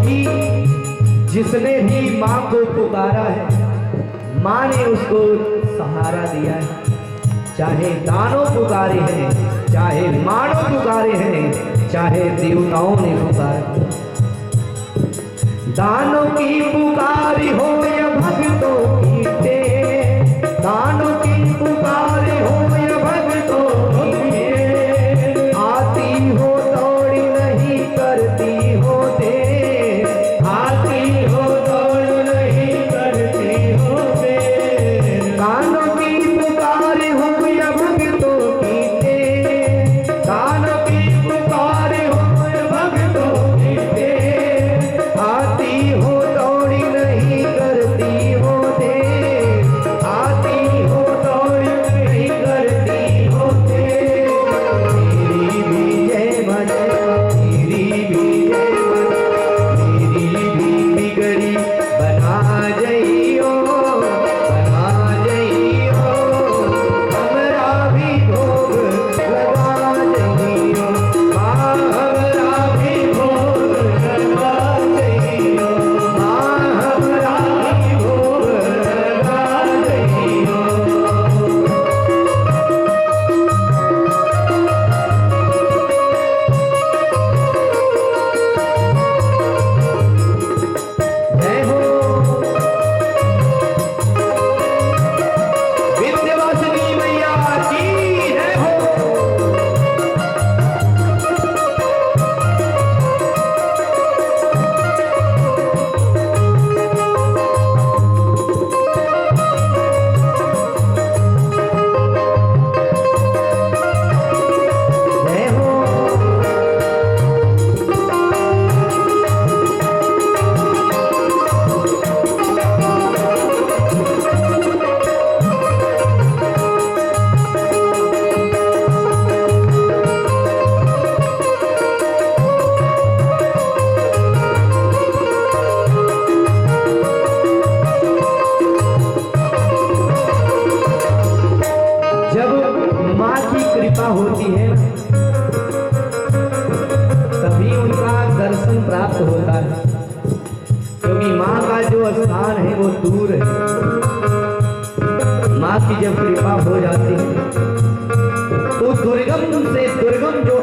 क्योंकि जिसने भी माँ को पुकारा है, माँ ने उसको सहारा दिया है। चाहे दानों पुकारे हैं, चाहे मानव पुकारे हैं, चाहे देवताओं ने पुकारा। दानों की पुकारी हो या भक्तों की टेर, दानों की पुकारी हो या भक्तों की टेर, आती हो दौड़ी नहीं करती हो देर, आती हो दौड़ नहीं करती हो देर। दानों की पुकारी हो या भक्तों की टेर, दानों की पुकारी हो या भक्तों की टेर, आती हो दौड़ी नहीं करती हो देर, आती हो दौड़ी नहीं करती हो देर। तेरी भी जय मां, तेरी भी जय मां, तेरी भी बिगड़ी बना जइयो, बना जइयो, हमरा भी भोग लगा जइयो, माँ हमरा भी भोग लगा जइयो, माँ हमरा भी भोग लगा जइयो। जय हो विंध्यवासिनी मैया की जय हो। जय हो जब माँ की कृपा होती है ना, तभी उनका दर्शन प्राप्त होता है। क्योंकि माँ का जो स्थान है वो दूर है। माँ की जब कृपा हो जाती है तो दुर्गम से दुर्गम जो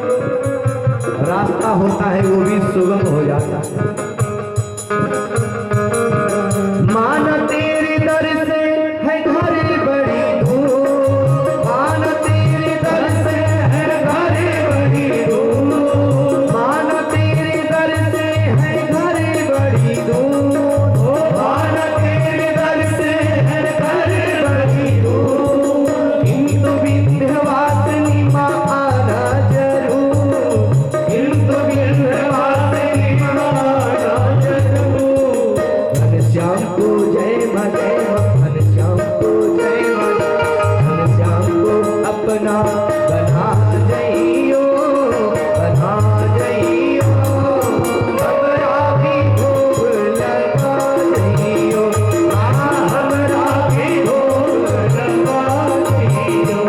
रास्ता होता है वो भी सुगम हो जाता है। माना तेरे दर से है घर बड़ी दूर, माना तेरे दर से है घर बड़ी दूर, माना तेरे दर से है घर बड़ी दूर, माना तेरे दर से है घर बड़ी दूर। किंतु विंध्यवासिनी माँ आना जरूर, किंतु विंध्यवासिनी माँ आना जरूर। घनश्याम को जय मां, जय मां, घनश्याम को जय मां, घनश्याम को अपना बना जइयो, बना जइयो, हमरा भी भोग लगा जइयो, माँ हमरा भी भोग लगा जइयो।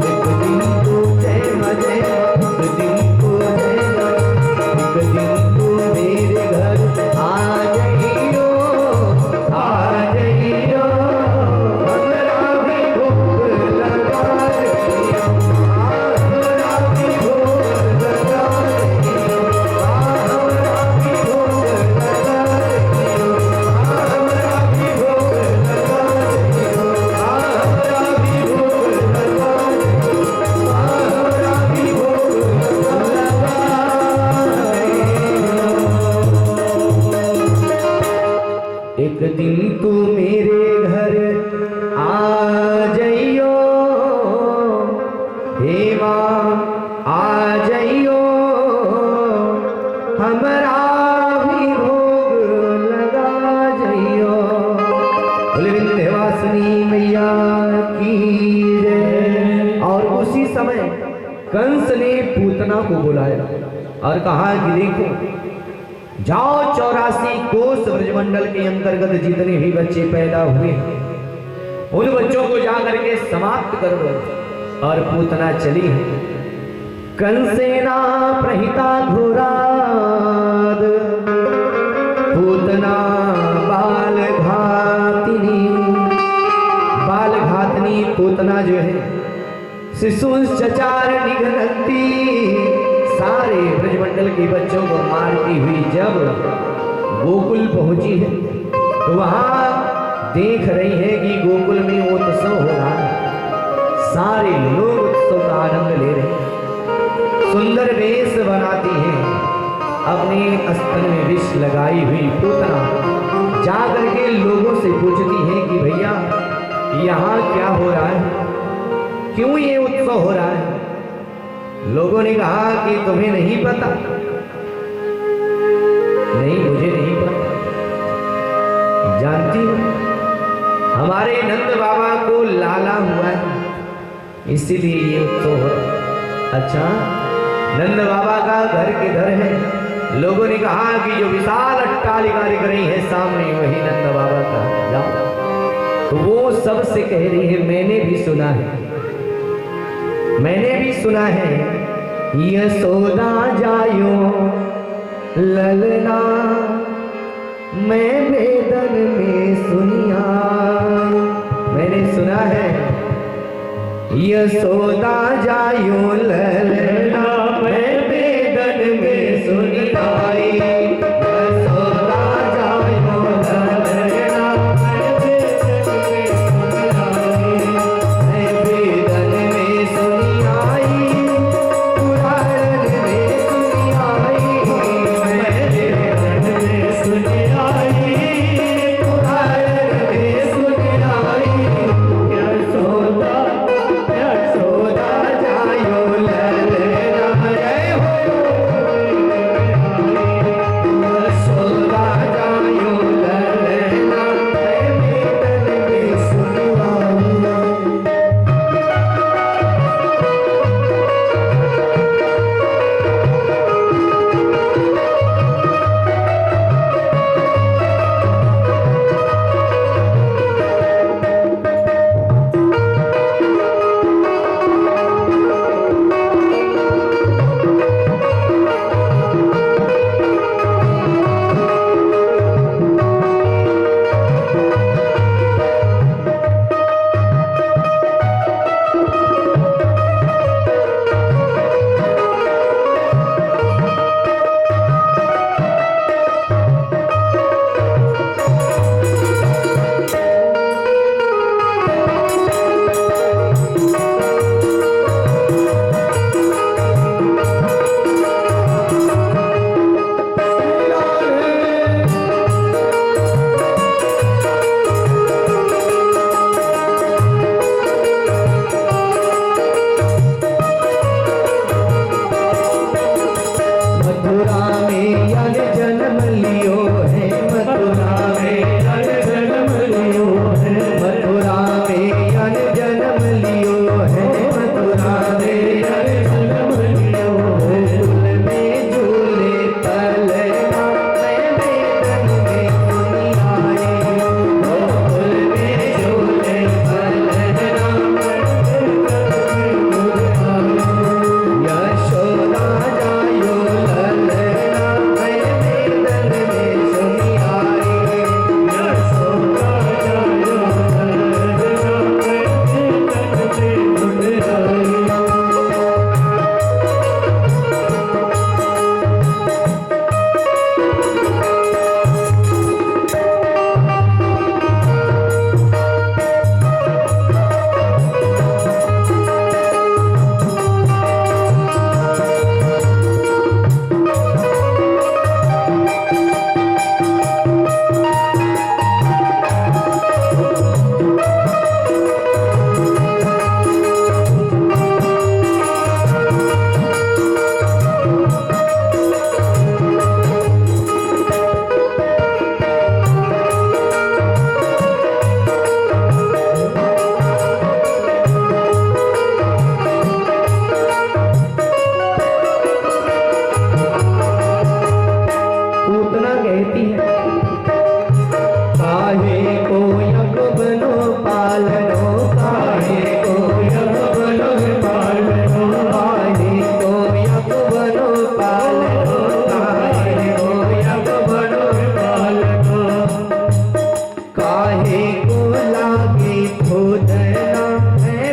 एक दिन को जय मां, जय मां, एक दिन को जय मां, एक दिन को मेरे घर आ जइयो, आ जइयो, हमरा भी भोग लगा जइयो, हमरा भी भोग लगा जइयो, हमरा भी भोग लगा जइयो, हमरा भी भोग लगा जइयो, हमरा भी भोग लगा जइयो, हमरा भी भोग लगा जइयो। एक दिन तू मेरे घर आ जइयो, हे माँ आ जइयो, हमरा भी भोग लगा जइयो। बोले विंध्यवासिनी मैया की जय। और उसी समय कंस ने पूतना को बुलाया और कहा कि देखो, जाओ 84 कोस ब्रजमंडल के अंतर्गत जितने भी बच्चे पैदा हुए उन बच्चों को जाकर के समाप्त कर दो। और पूतना चली है। कंसेना प्रहिता घोराद पूतना जो है शिशु चचार निघनती, सारे ब्रजमंडल के बच्चों को मारती हुई जब गोकुल पहुंची है तो वहां देख रही है कि गोकुल में उत्सव हो रहा है, सारे लोग उत्सव का आनंद ले रहे हैं। सुंदर वेश बनाती हैं, अपने स्तन में विष लगाई हुई पूतना जाकर के लोगों से पूछती है कि भैया यहाँ क्या हो रहा है, क्यों ये उत्सव हो रहा है। लोगों ने कहा कि तुम्हें नहीं पता। नहीं, मुझे नहीं पता। जानती हो हमारे नंद बाबा को लाला हुआ है, इसीलिए ये उत्सव हो रहा है। अच्छा, नंद बाबा का घर किधर है। लोगों ने कहा कि जो विशाल अट्टालिका दिख रही है सामने, वही नंद बाबा का। जाओ। तो वो सबसे कह रही है मैंने भी सुना है, मैंने भी सुना है, यशोदा जायो ललना मैं वेदन में सुनिया। मैंने सुना है यशोदा जायो ललना मैं वेदन में सुनिया। काहे को लागे खुदना है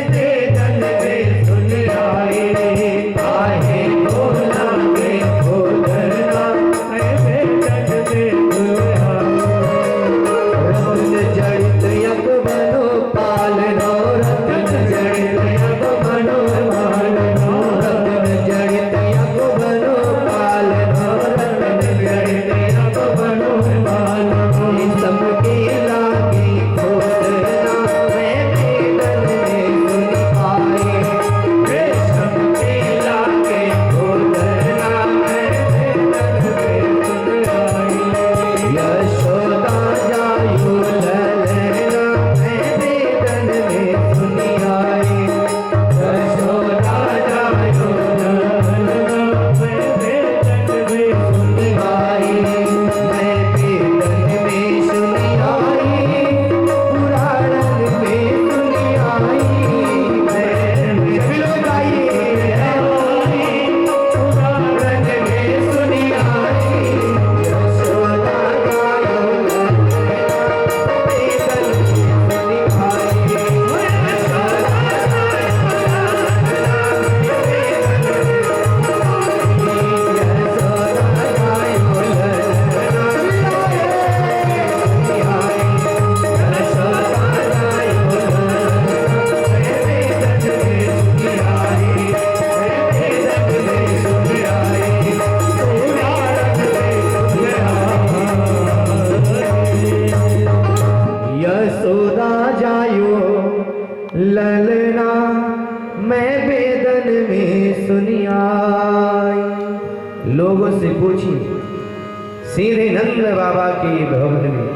सीधे नंद बाबा के भवन में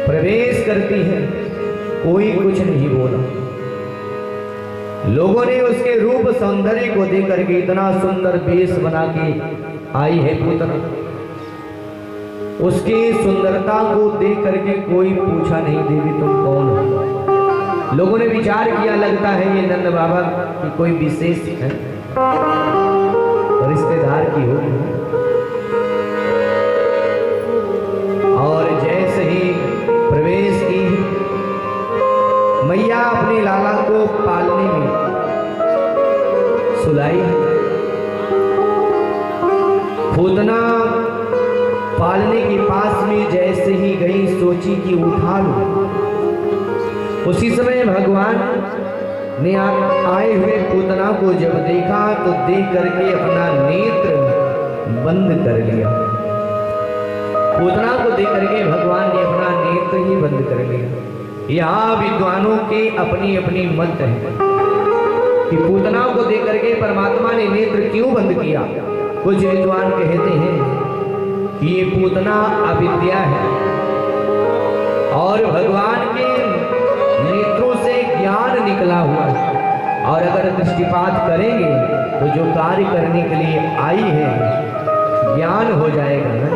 प्रवेश करती है। कोई कुछ नहीं बोला। लोगों ने उसके रूप सौंदर्य को देख करके, इतना सुंदर वेश बना के आई है पूतना, उसकी सुंदरता को देख करके कोई पूछा नहीं, देवी तुम कौन हो। लोगों ने विचार किया, लगता है ये नंद बाबा की कोई विशेष है, रिश्तेदार की होगी। और जैसे ही प्रवेश की, मैया अपने लाला को पालने में सुलाई। पूतना पालने के पास में जैसे ही गई, सोची कि उठा लूं। उसी समय भगवान ने आए हुए पूतना को जब देखा तो देख करके अपना नेत्र बंद कर लिया। पूतना को देख करके भगवान ने अपना नेत्र ही बंद कर लिया। यहाँ विद्वानों के अपनी अपनी मत है कि पूतना को देख करके परमात्मा ने नेत्र क्यों बंद किया। कुछ विद्वान कहते हैं कि ये पूतना अविद्या है और भगवान के नेत्रों से ज्ञान निकला हुआ है, और अगर दृष्टिपात करेंगे तो जो कार्य करने के लिए आई है ज्ञान हो जाएगा ना,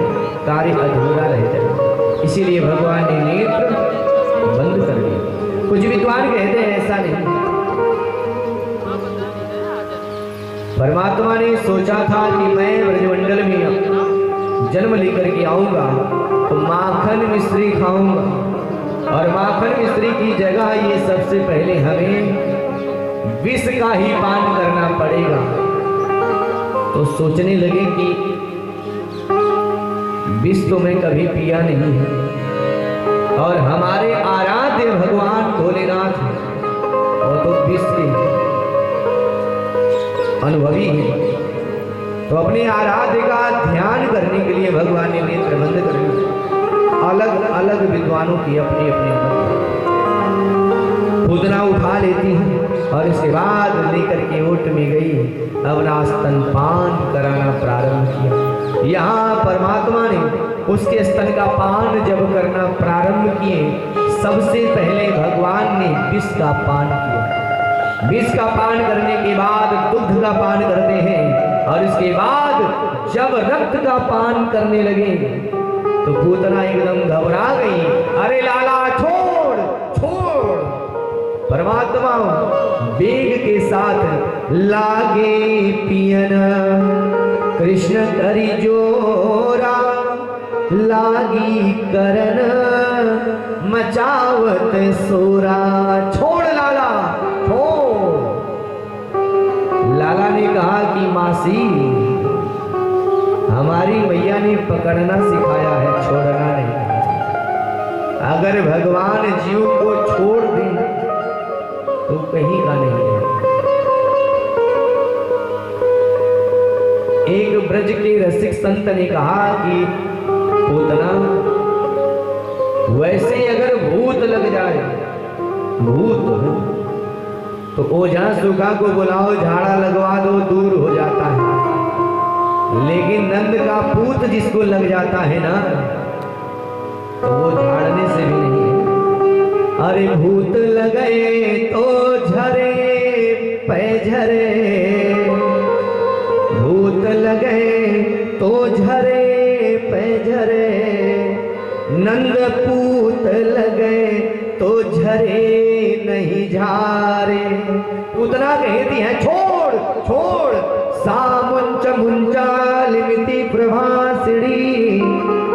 कार्य अधूरा रह जाएगा। इसीलिए भगवान ने नेत्र बंद कर दिया। कुछ विद्वान कहते हैं ऐसा नहीं, परमात्मा ने सोचा था कि मैं ब्रजमंडल में जन्म लेकर के आऊंगा तो माखन मिश्री खाऊंगा, और माखन मिश्री की जगह ये सबसे पहले हमें विष का ही पान करना पड़ेगा। तो सोचने लगे कि विष तो मैं कभी पिया नहीं है, और हमारे आराध्य भगवान भोलेनाथ वो तो विष के अनुभवी है। तो अपने आराध्य का ध्यान करने के लिए भगवान ने नेत्र बंद कर दिए। अलग अलग विद्वानों की अपनी अपनी पूतना उठा लेती है, और इसके बाद लेकर के ओट में गई, अपना स्तनपान कराना प्रारंभ किया। यहाँ परमात्मा ने उसके स्तन का पान जब करना प्रारंभ किए, सबसे पहले भगवान ने विष का पान किया। विष का पान करने के बाद दुग्ध का पान करते हैं, और इसके बाद जब रक्त का पान करने लगे तो पूतना एकदम घबरा गई। अरे लाला छोड़ छोड़। परमात्मा वेग के साथ लागे पियन, कृष्ण करी जोरा लागी करन, मचावत सोरा। छोड़ लाला छोड़। लाला ने कहा कि मासी, हमारी मैया ने पकड़ना सिखाया है, छोड़ना नहीं। अगर भगवान जीव को छोड़ दें तो कहीं का नहीं है। एक ब्रज के रसिक संत ने कहा कि पूतना, वैसे अगर भूत लग जाए, भूत तो ओझा सुखा को बुलाओ, झाड़ा लगवा दो, दूर हो जाता है। लेकिन नंद का पूत जिसको लग जाता है ना, तो वो झाड़ने से भी नहीं है। अरे भूत लगे तो झरे पैझरे, भूत लगे तो झरे पैझरे, नंद पूत लगे तो झरे नहीं झारे। पूतना कहती है छोड़ छोड़। सामुंच मुंचालिमिति प्रभासिणी,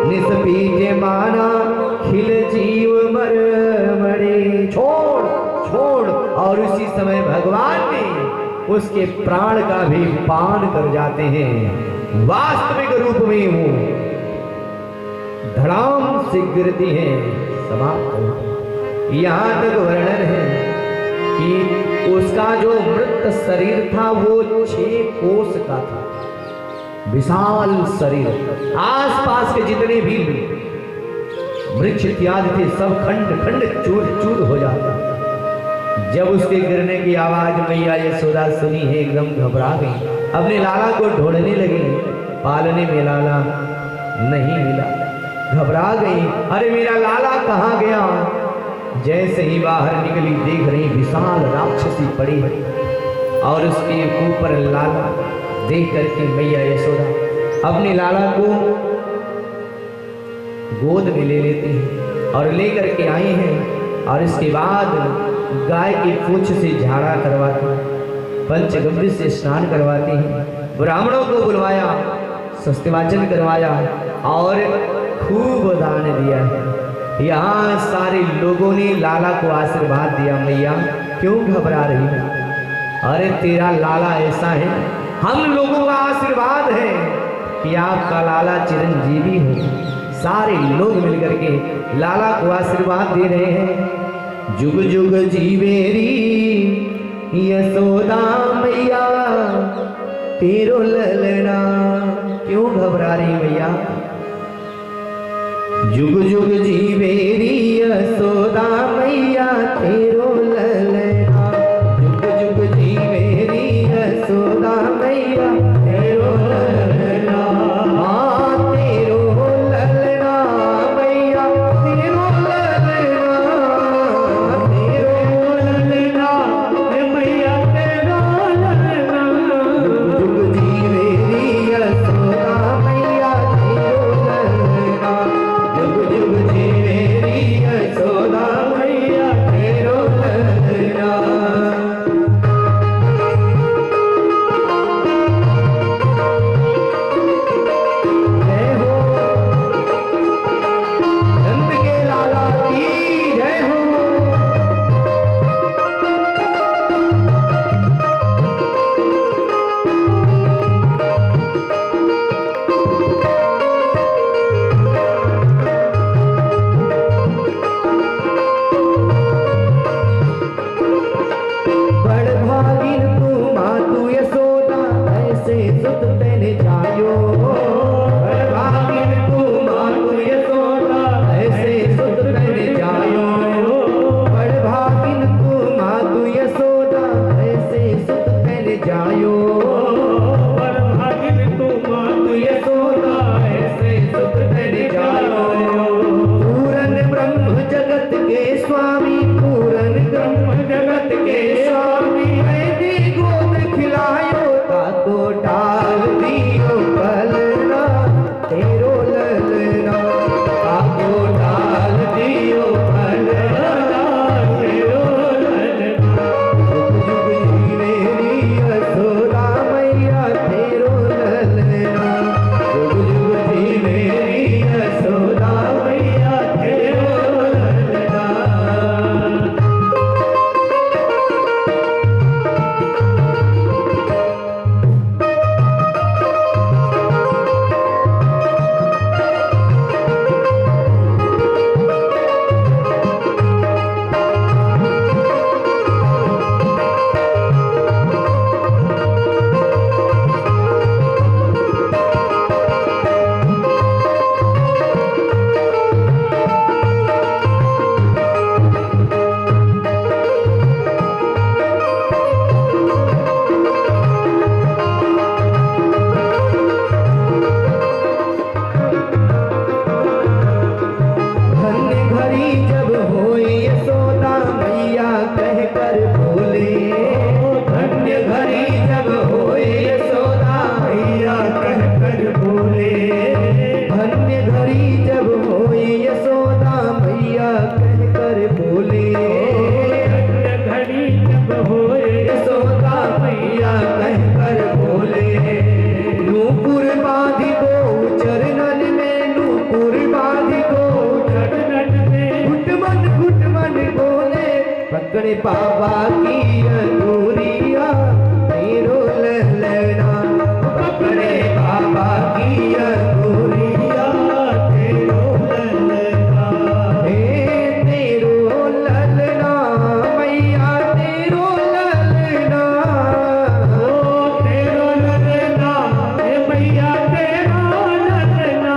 निस्पीजे माना खिल जीव मर मरे। छोड़ छोड़। और उसी समय भगवान ने उसके प्राण का भी पान कर जाते हैं। वास्तविक रूप में वो धड़ाम से गिरती है, समाप्त। यहाँ तक वर्णन है कि उसका जो मृत शरीर था वो 6 कोस का था, विशाल शरीर। आसपास के जितने भी वृक्ष इत्यादि थे सब खंड खंड चूर चूर हो जाता। जब उसके गिरने की आवाज मैया यशोदा सुनी है, एकदम घबरा गई, अपने लाला को ढूंढने लगी। पालने में लाला नहीं मिला। घबरा गई, अरे मेरा लाला कहाँ गया। जैसे ही बाहर निकली देख रही विशाल राक्षसी पड़ी है और उसके ऊपर लाला। देख करके मैया यशोदा अपने लाला को गोद में ले लेती हैं और लेकर के आई हैं और इसके बाद गाय की पूंछ से झाड़ा करवाती हैं, पंचगव्य से स्नान करवाती हैं, ब्राह्मणों को बुलवाया, सस्तिवाचन करवाया और खूब दान दिया है। यहाँ सारे लोगों ने लाला को आशीर्वाद दिया, मैया क्यों घबरा रही है, अरे तेरा लाला ऐसा है, हम लोगों का आशीर्वाद है कि आपका लाला चिरंजीवी हो। सारे लोग मिलकर के लाला को आशीर्वाद दे रहे हैं। जुग जुग जीवेरी यशोदा मैया तेरो ललना। क्यों घबरा रही मैया? जुग जुग जीवेरी यशोदा मैया तेरो ललना। जुग जुग जीवेरी यशोदा मैया तेरो ललना। हाँ तेरो ललना मैया तेरो ललना। तेरो ललना मैया तेरो ललना। जुग जुग जीवेरी यशोदा मैया तेरो ललना। जुग जुग जीवेरी यशोदा मैया तेरो ललना। जय हो नंद के लाला की जय हो। बड़ भागिन तू मातु यशोदा ऐसे सुत तेने जायो। बड़ भागिन तू मातु यशोदा ऐसे सुत तेने जायो। बड़ भागिन तू मातु यशोदा ऐसे सुत तेने जायो। बड़ भागिन तू मातु यशोदा ऐसे सुत तेने जायो। पूरन ब्रह्म जगत के स्वामी, पूरन ब्रह्म जगत के स्वामी, मैंने गोद खिलायो ताको डाल दियो पलना तेरो ललना। ताको डाल दियो पलना तेरो ललना। जुग जुग जीवेरी यशोदा मैया तेरो ललना। जुग जुग जीवेरी यशोदा मैया तेरो ललना। धन्य घड़ी जब होई यशोदा मैया कह कर बोले। धन्य घड़ी जब होई यशोदा मैया कह कर बोले। धन्य घड़ी जब होई यशोदा मैया कह कर बोले। धन्य घड़ी जब होई यशोदा मैया कह कर बोले। नूपुर बांधी को चरणन में, नूपुर बांधी को घुटमन बोले। पकड़े बाबा की अधूरिया तेरो ललना। पकड़े बाबा की अधूरिया तेरो ललना। हे तेरो ललना मैया तेरो ललना। ओ तेरो ललना मैया तेरो ललना।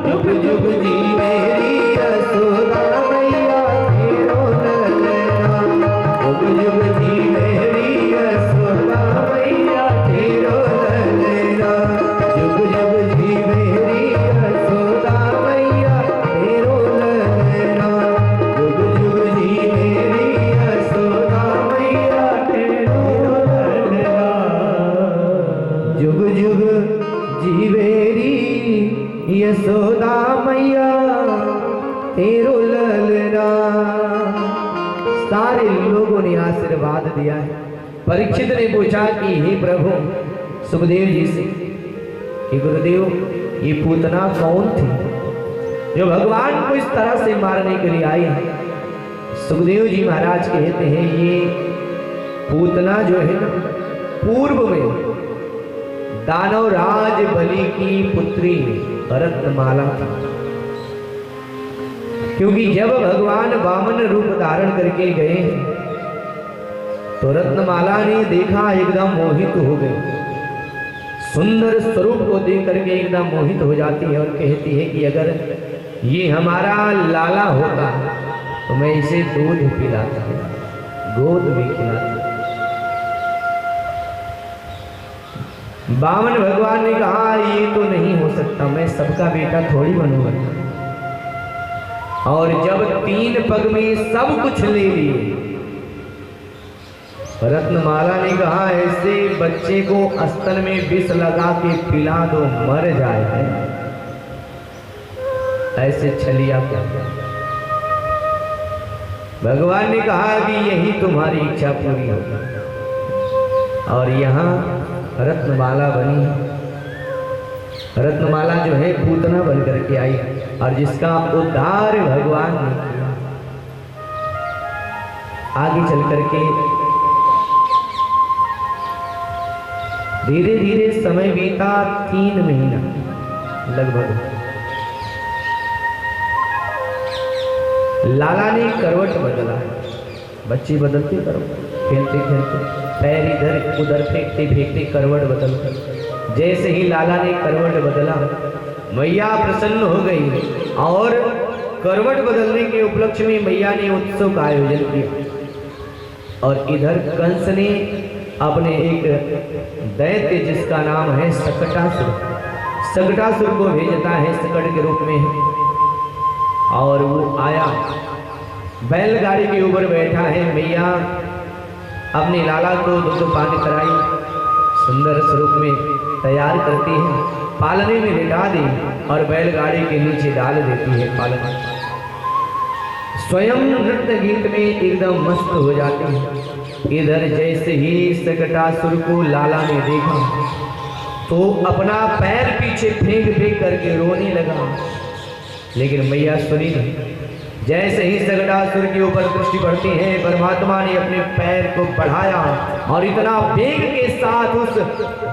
जुग जुग जीवेरी यशोदा मैया तेरो ललना। जुग जुग जीवेरी यशोदा मैया तेरो ललना। जुग जुग जीवेरी देखा मैया तेरो ललना। सारे लोगों ने आशीर्वाद दिया है। परीक्षित ने पूछा कि हे प्रभु सुखदेव जी से कि गुरुदेव ये पूतना कौन थी जो भगवान को इस तरह से मारने के लिए आई है? सुखदेव जी महाराज कहते हैं ये पूतना जो है ना पूर्व में दानव राज बलि की पुत्री रत्नमाला थी। क्योंकि जब भगवान वामन रूप धारण करके गए तो रत्नमाला ने देखा, एकदम मोहित हो गई। सुंदर स्वरूप को देख करके एकदम मोहित हो जाती है और कहती है कि अगर ये हमारा लाला होता तो मैं इसे दूध पिलाता, गोद भी खिलाता। वामन भगवान ने कहा ये तो नहीं हो सकता, मैं सबका बेटा थोड़ी बनूंगा। और जब 3 पग में सब कुछ ले लिए, रत्नमाला ने कहा ऐसे बच्चे को स्तन में विष लगा के पिला दो, मर जाए। ऐसे छलिया क्या? भगवान ने कहा कि यही तुम्हारी इच्छा पूरी होगी। और यहाँ रत्नमाला बनी। रत्नमाला जो है पूतना बन करके आई और जिसका उद्धार भगवान ने किया। आगे चल करके धीरे धीरे समय बीता 3 महीना लगभग। लाला ने करवट बदला। बच्चे बदलते करवट, खेलते खेलते पैर इधर उधर फेंकते फेंकते करवट बदल। जैसे ही लाला ने करवट बदला मैया प्रसन्न हो गई और करवट बदलने के उपलक्ष्य में मैया ने उत्सव का आयोजन किया। और इधर कंस ने अपने एक दैत्य जिसका नाम है सकटासुर, सकटासुर को भेजता है सकट के रूप में। और वो आया, बैलगाड़ी के ऊपर बैठा है। मैया अपने लाला को दूध पान कराई, सुंदर स्वरूप में तैयार करती है, पालने में लिटा दी और बैलगाड़ी के नीचे डाल देती है पालने। स्वयं नृत्य गीत में एकदम मस्त हो जाती है। इधर जैसे ही सकटासुर को लाला ने देखा तो अपना पैर पीछे फेंक फेंक करके रोने लगा, लेकिन मैया सुनी नहीं। जैसे ही सकटासुर के ऊपर दृष्टि पड़ती है, परमात्मा ने अपने पैर को बढ़ाया और इतना वेग के साथ उस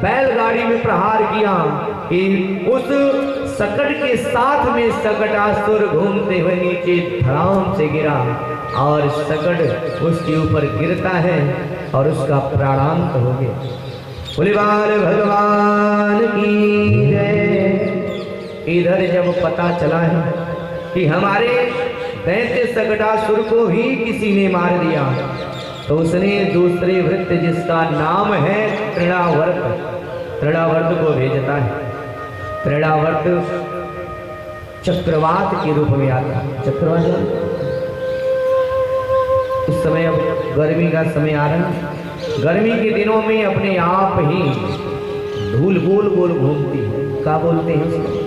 बैलगाड़ी में प्रहार किया कि उस सकट के साथ में सकटासुर घूमते हुए नीचे धड़ाम से गिरा और सकट उसके ऊपर गिरता है और उसका प्राणांत हो गया। भोलेबाल भगवान की जय। इधर जब पता चला है कि हमारे दैत्य सकटासुर को ही किसी ने मार दिया तो उसने दूसरे वृत्त जिसका नाम है तृणावर्त, तृणावर्त को भेजता है। तृणावर्त चक्रवात के रूप में आता है। चक्रवात उस समय, अब गर्मी का समय आ रहा है, गर्मी के दिनों में अपने आप ही धूल गोल गोल घूमती है। क्या बोलते हैं उसको?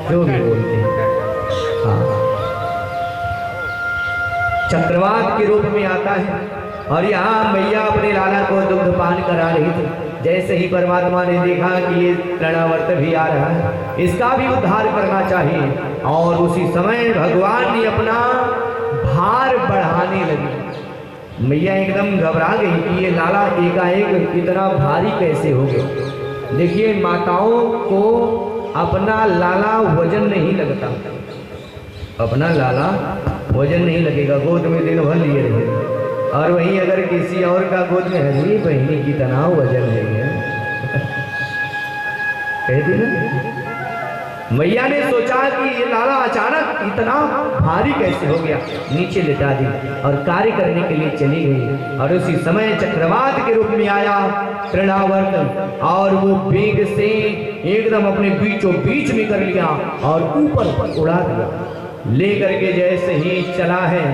जो भी बोलते हैं। हाँ, चक्रवात के रूप में आता है। और यहाँ मैया अपने लाला को दुग्ध पान करा रही थी। जैसे ही परमात्मा ने देखा कि ये तृणावर्त भी आ रहा है, इसका भी उद्धार करना चाहिए, और उसी समय भगवान ने अपना भार बढ़ाने लगी। मैया एकदम घबरा गई कि ये लाला एकाएक इतना भारी कैसे हो गया। देखिए, माताओं को अपना लाला वजन नहीं लगता, अपना लाला वजन नहीं लगेगा, गोद में दिन भर लिए रहेगा। और वहीं अगर किसी और का गोद में हरी बहनी की तनाव वजन नहीं है कहती ना। मैया ने सोचा कि ये लाला अचानक इतना भारी कैसे हो गया, नीचे लिटा दी और कार्य करने के लिए चली गई। और उसी समय चक्रवात के रूप में आया तृणावर्त और वो वेग से एकदम अपने बीचों बीच में कर लिया और ऊपर उड़ा दिया। लेकर के जैसे ही चला है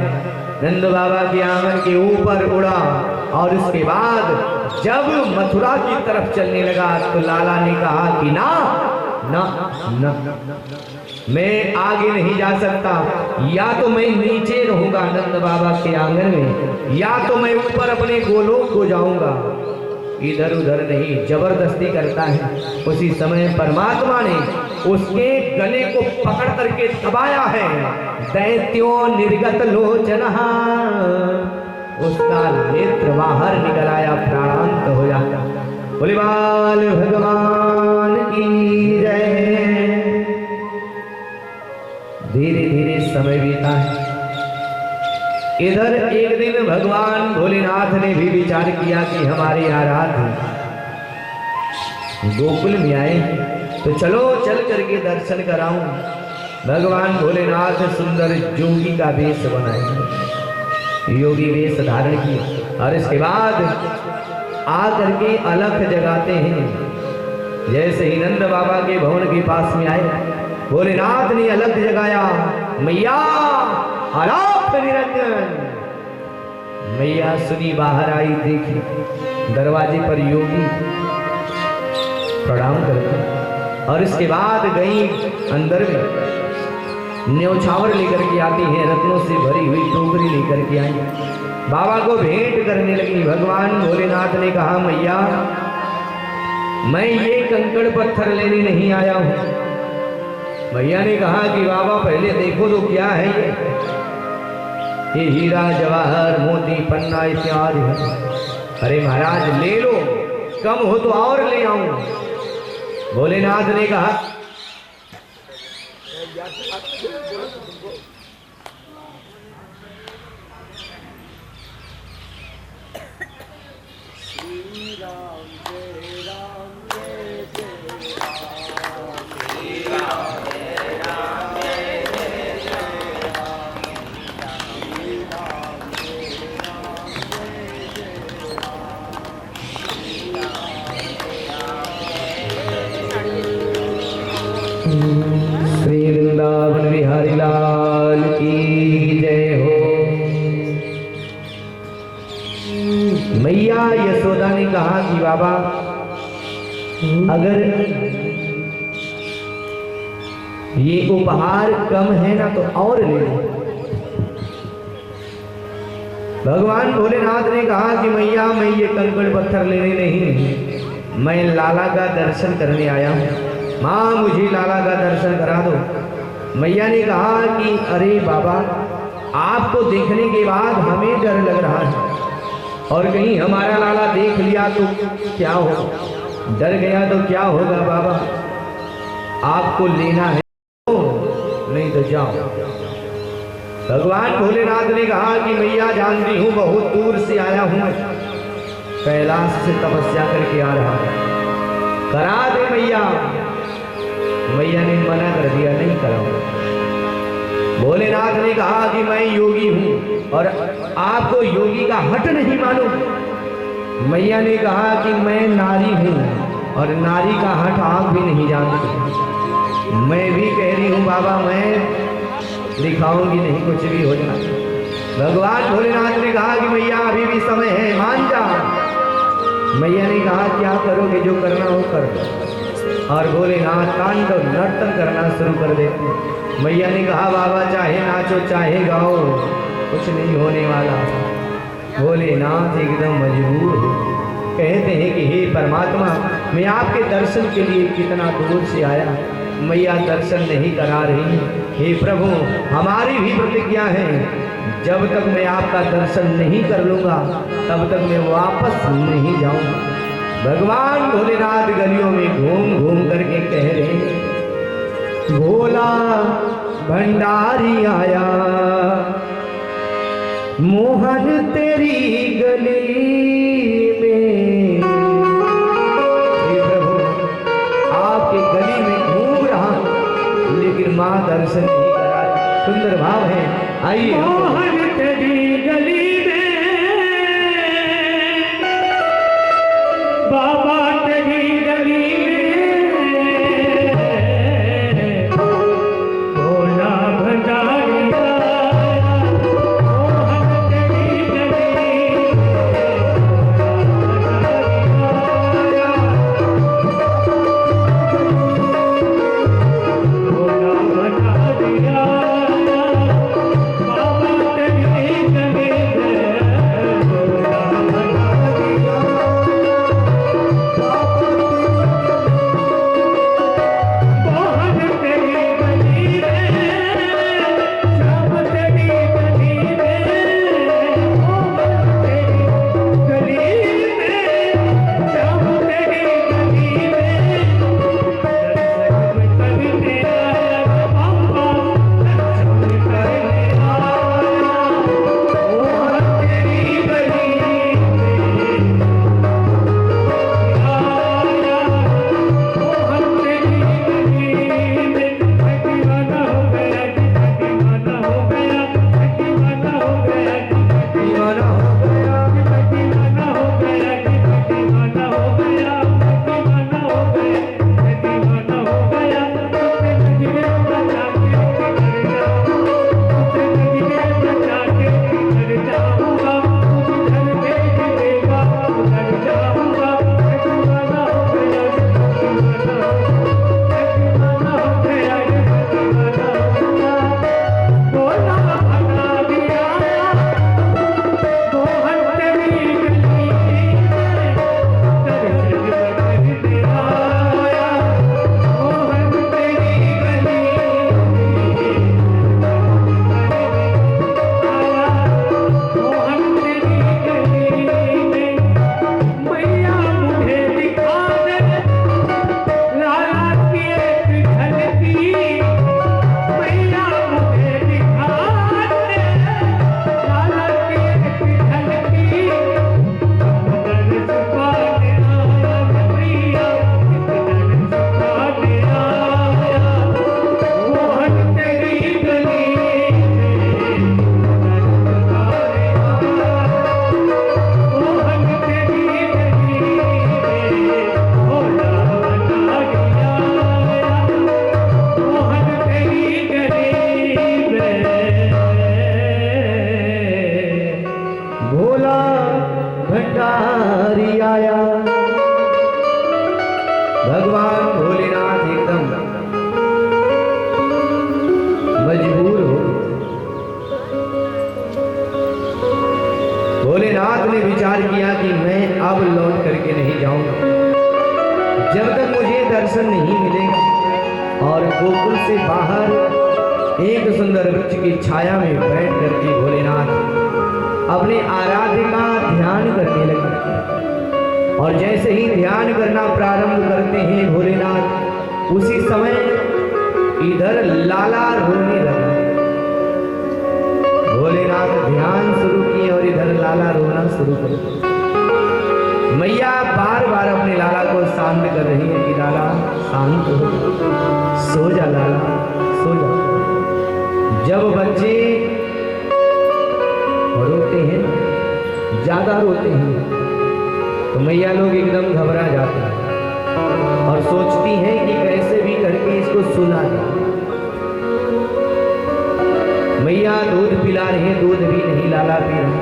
नंद बाबा के आंगन के ऊपर उड़ा, और उसके बाद जब मथुरा की तरफ चलने लगा तो लाला ने कहा कि ना, ना ना, मैं आगे नहीं जा सकता। या तो मैं नीचे रहूंगा नंद बाबा के आंगन में, या तो मैं ऊपर अपने गोलोक को जाऊंगा। इधर उधर नहीं, जबरदस्ती करता है। उसी समय परमात्मा ने उसके गले को पकड़ करके दबाया है। दैत्यो निर्गत लोचन, उसका नेत्र बाहर निकल आया, प्राणांत हो जाता। बोले बाल भगवान की जय। धीरे धीरे समय बीता है। इधर एक दिन भगवान भोलेनाथ ने भी विचार किया कि हमारे आराध्य गोकुल में आए, तो चलो चल करके दर्शन कराऊं। भगवान भोलेनाथ सुंदर जोगी का वेश बनाए, योगी वेश धारण किया, और इसके बाद आ करके अलख जगाते हैं। जैसे ही नंद बाबा के भवन के पास में आए, भोलेनाथ ने अलख जगाया, मैया अलख निरंजन। मैया सुनी, बाहर आई, देखी दरवाजे पर योगी प्रणाम करते, और इसके बाद गई अंदर में न्यौछावर लेकर के आती है, रत्नों से भरी हुई टोकरी लेकर के आई, बाबा को भेंट करने लगी। भगवान भोलेनाथ ने कहा, मैया मैं ये कंकड़ पत्थर लेने नहीं आया हूं। मैया ने कहा कि बाबा पहले देखो तो क्या है ये हीरा जवाहर मोती पन्ना इत्यादि है। अरे महाराज ले लो, कम हो तो और ले आऊं। भोलेनाथ ने कहा, श्री वृंदावन बिहारी लाल की जय हो। मैया यशोदा ने कहा कि बाबा अगर ये उपहार कम है ना तो और ले लो। भगवान भोलेनाथ ने कहा कि मैया मैं ये कंकड़ पत्थर लेने नहीं, मैं लाला का दर्शन करने आया हूँ। माँ मुझे लाला का दर्शन करा दो। मैया ने कहा कि अरे बाबा आपको देखने के बाद हमें डर लग रहा है, और कहीं हमारा लाला देख लिया तो क्या हो, डर गया तो क्या होगा। बाबा आपको लेना है नहीं तो जाओ। भगवान भोलेनाथ ने कहा कि मैया जानती हूँ बहुत दूर से आया हूँ, कैलाश से तपस्या करके आ रहा हूँ, करा दे मैया। मैया ने मना कर दिया, नहीं कराऊंगा। भोलेनाथ ने कहा कि मैं योगी हूं और आपको योगी का हट नहीं मानूं। मैया ने कहा कि मैं नारी हूं और नारी का हट आप भी नहीं जानते। मैं भी कह रही हूं बाबा मैं दिखाऊंगी नहीं, कुछ भी हो जाए। भगवान भोलेनाथ ने कहा कि मैया अभी भी समय है, मान जा। मैया ने कहा क्या करोगे, जो करना हो कर दो। और भोलेनाथ तांडव नर्तन करना शुरू कर देते। मैया ने कहा बाबा चाहे नाचो चाहे गाओ, कुछ नहीं होने वाला। भोलेनाथ एकदम मजबूर हो, कहते हैं कि हे परमात्मा मैं आपके दर्शन के लिए कितना दूर से आया, मैया दर्शन नहीं करा रही। हे प्रभु हमारी भी प्रतिज्ञा है, जब तक मैं आपका दर्शन नहीं कर लूँगा तब तक मैं वापस नहीं जाऊँगा। भगवान भोलेनाथ गलियों में घूम घूम करके कह रहे, भोला भंडारी आया, मोहन तेरी गली में। हे प्रभु आपके गली में घूम रहा लेकिन माँ दर्शन नहीं करा रही। सुंदर भाव है, आइए। मोहन तेरी गली बाबा तेरी गली में, भोला भंडारी मोहन तेरी गली, जब तक मुझे दर्शन नहीं मिलेगा। और गोकुल से बाहर एक सुंदर वृक्ष की छाया में बैठ करके भोलेनाथ अपने आराध्य का ध्यान करने लगे। और जैसे ही ध्यान करना प्रारंभ करते हैं भोलेनाथ, उसी समय इधर लाला रोने लगा। भोलेनाथ ध्यान शुरू किए और इधर लाला रोना शुरू कर दिया। मैया बार बार अपने लाला को शांत कर रही है कि लाला शांत हो, सो जा लाला, सो जा। जब बच्चे रोते हैं, ज्यादा रोते हैं, तो मैया लोग एकदम घबरा जाते हैं और सोचती हैं कि कैसे भी करके इसको सुला दे। मैया दूध पिला रही है, दूध भी नहीं लाला पी रहा,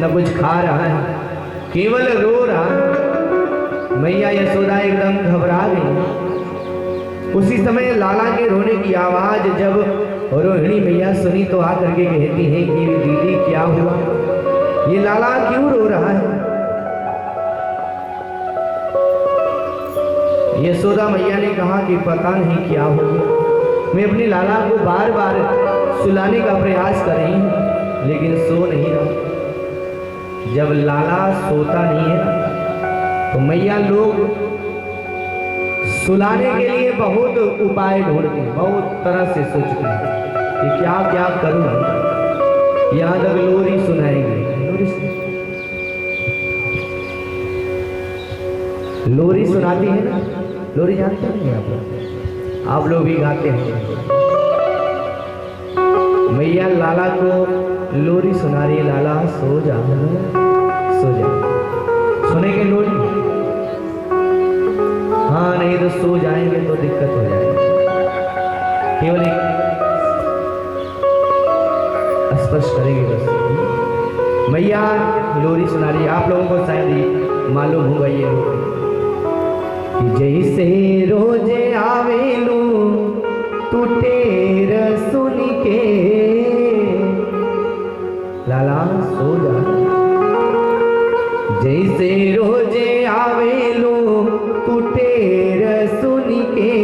न कुछ खा रहा है, केवल रो रहा। मैया यशोदा एकदम घबरा गई। उसी समय लाला के रोने की आवाज जब रोहिणी मैया सुनी तो आकर के कहती है कि दीदी क्या हुआ, ये लाला क्यों रो रहा है। यशोदा मैया ने कहा कि पता नहीं क्या हो गया, मैं अपने लाला को बार बार सुलाने का प्रयास कर रही हूँ लेकिन सो नहीं रहा। जब लाला सोता नहीं है तो मैया लोग सुलाने के लिए बहुत उपाय ढूंढते हैं, बहुत तरह से सोचते हैं कि क्या क्या करूं। यहाँ तक लोरी सुनाएंगे, लोरी सुनाती है ना, लोरी जानते हैं आप लोग भी गाते हैं। मैया लाला को लोरी सुना रही है, लाला सो जा, सो जा। सुनेंगे लोरी? हाँ, नहीं तो सो जाएंगे तो दिक्कत हो जाएगी। केवल एक स्पर्श करेंगे बस। मैया लोरी सुना रही है, आप लोगों को शायद मालूम होगा ये कि जैसे रोजे आवेलू तू टेर सुन के, लाला सो जा। जैसे रोजे आवेलू तू टेर सुन के,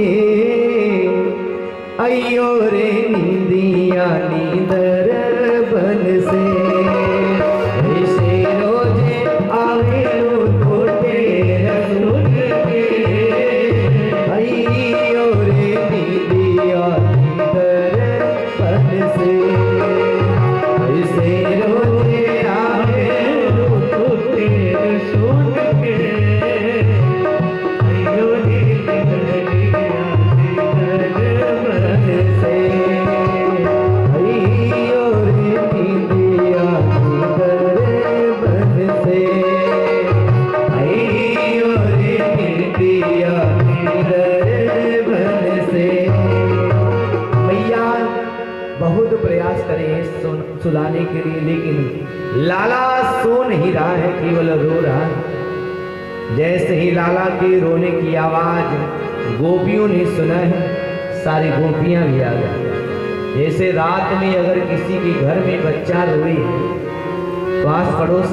अयो रे नींदिया नींदर बन से। जैसे रोजे आवेलू तू टेर सुन के, अयो रे नींदिया नींदर बन से। सुलाने के लिए, लेकिन लाला सो नहीं रहा है, केवल रो रहा है। जैसे ही लाला के रोने की आवाज गोपियों ने सुना है, सारी गोपियां भी आ गई। जैसे रात में अगर किसी के घर में बच्चा रोए तो आस पड़ोस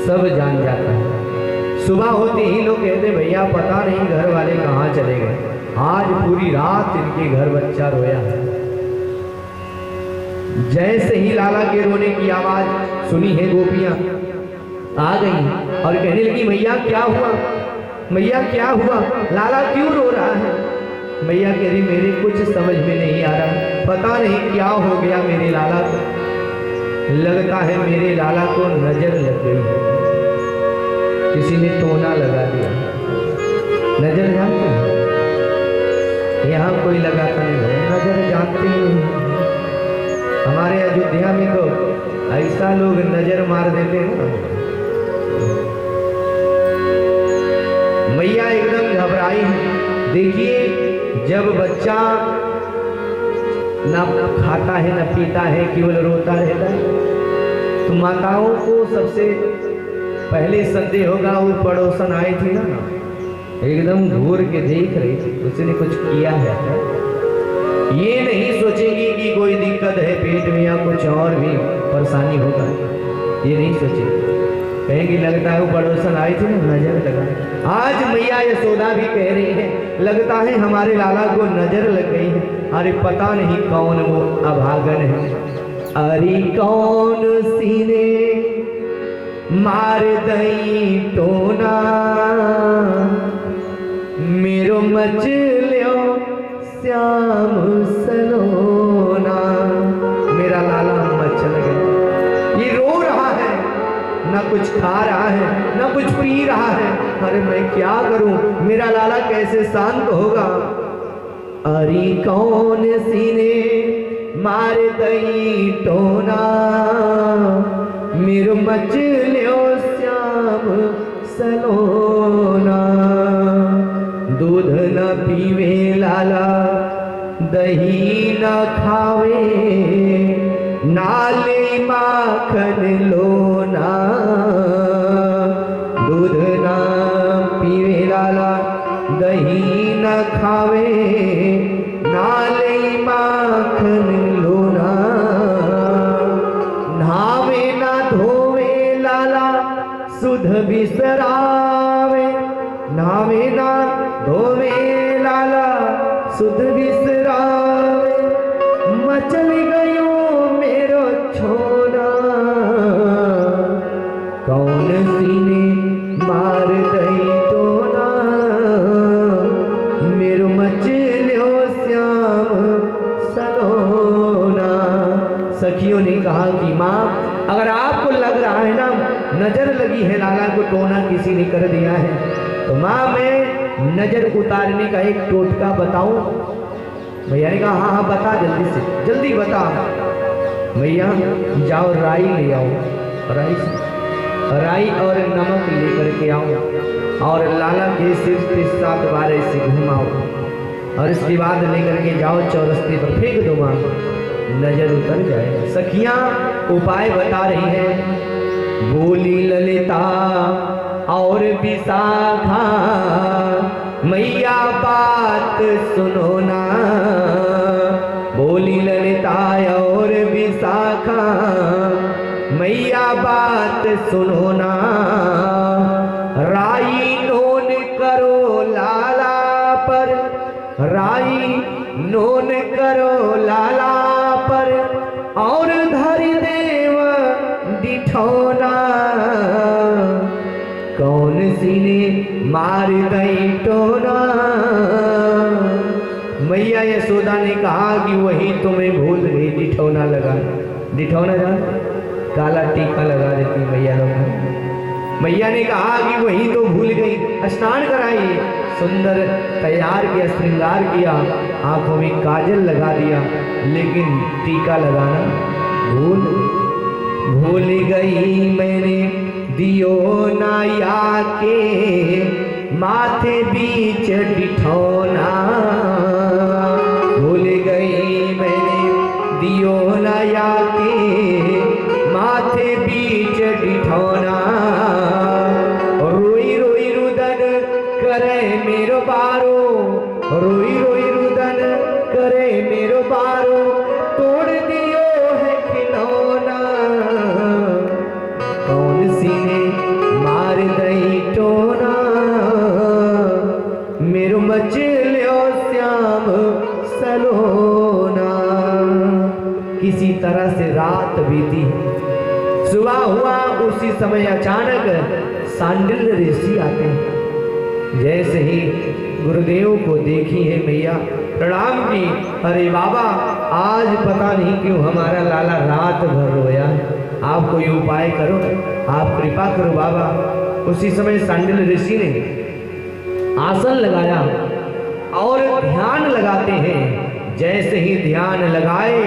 सब जान जाता है। सुबह होते ही लोग कहते भैया पता नहीं घर वाले कहाँ चले गए, आज पूरी रात इनके घर बच्चा रोया है। जैसे ही लाला के रोने की आवाज सुनी है, गोपियां आ गई और कहने लगी मैया क्या हुआ, मैया क्या हुआ, लाला क्यों रो रहा है। मैया कह रही मेरे कुछ समझ में नहीं आ रहा, पता नहीं क्या हो गया मेरे लाला को, लगता है मेरे लाला को नजर लग गई है, किसी ने टोना लगा दिया। नजर जानते हैं, यहाँ कोई लगाता नहीं है, नजर जानते ही नहीं। हमारे अयोध्या में तो ऐसा लोग नजर मार देते हैं। मैया एकदम घबराई है। देखिए जब बच्चा ना खाता है ना पीता है, केवल रोता रहता है, तो माताओं को सबसे पहले संदेह होगा। वो पड़ोसन आए थे ना, एकदम घूर के देख रही थी उसने कुछ किया है। ये नहीं सोचेगी कि कोई दिक्कत है पेट में या कुछ और भी परेशानी होगा, ये नहीं सोचेगी। कहेंगी लगता है वो पड़ोसन आई थी ना, नजर लगा। आज मैया यशोदा भी कह रही है लगता है हमारे लाला को नजर लग गई है। अरे पता नहीं कौन वो अभागन है, अरे कौन सीने मार दई टोना, मेरो मच लियो श्याम सलोना। मेरा लाला मचल गया, ये रो रहा है, ना कुछ खा रहा है ना कुछ पी रहा है। अरे मैं क्या करूं, मेरा लाला कैसे शांत होगा। अरे कौन सीने मार दई टोना, मेरो मच लियो श्याम सलोना। दूध न पीवे लाला दही न खावे, नाले माखन लोना। दूध न पीवे लाला दही न खावे, नाले माखन लोना। नहावे ना धोवे लाला सुध बिसरावे, नहावे ना धोवे लाला सुध बिसरावे। मचल गयो मेरो छोना, कौन सीने मार दई टोना, मेरो मच लियो श्याम सलोना। सखियों ने कहा कि माँ अगर आपको लग रहा है ना नजर लगी है, लाला को टोना किसी ने कर दिया है, तो माँ मैं नजर उतारने का एक टोटका बताऊं। भैया ने कहा हाँ हाँ बता, जल्दी से जल्दी बता। भैया जाओ राई ले आओ, राई और नमक लेकर के आओ और लाला के सिर पे 7 बार ऐसे घुमाओ और इसके बाद लेकर के जाओ चौरस्ते पर फेंक दो, माँ नजर उतर जाए। सखियां उपाय बता रही हैं। बोली ललिता और विशाखा मैया बात सुनो ना, बोली ललिता और विशाखा मैया बात सुनो ना। राई नोन करो लाला पर, राई नोन करो लाला पर और धरि देव डिठौना। कौन सीने मार दई टोना। मैया यशोदा ने कहा कि वही तुम्हें भूल गई, डिठौना लगा। डिठौना जान काला टीका लगा देती मैया लोग। मैया ने कहा कि वही तो भूल गई। स्नान कराई, सुंदर तैयार किया, श्रृंगार किया, आंखों में काजल लगा दिया, लेकिन टीका लगाना भूल गई मैंने। दियो नाया के माथे बीच डिठौना, भूल गई मैंने दियो नाया के माथे बीच डिठौना। रोई रोई रुदन करे मेरो बारो, रोई रोई रुदन करे मेरो बारो, तोड़ दियो है खिलौना। कौन सीने मार दई टोना, मेरो मच लियो श्याम सलोना। किसी तरह से रात बीती, सुबह हुआ, उसी समय अचानक सांडिल्य ऋषि आते हैं। जैसे ही गुरुदेव को देखी है मैया प्रणाम की। अरे बाबा आज पता नहीं क्यों हमारा लाला रात भर रोया, आप कोई उपाय करो, आप कृपा करो बाबा। उसी समय सांडिल्य ऋषि ने आसन लगाया और ध्यान लगाते हैं। जैसे ही ध्यान लगाए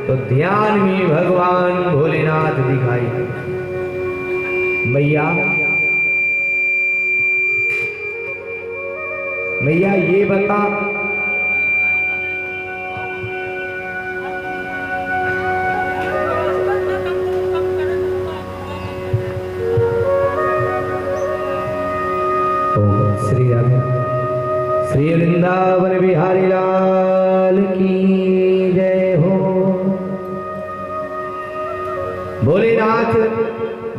तो ध्यान में भगवान भोलेनाथ दिखाई। मैया ये बता, श्री राधे श्री वृंदावन बिहारी लाल की जय हो। भोलेनाथ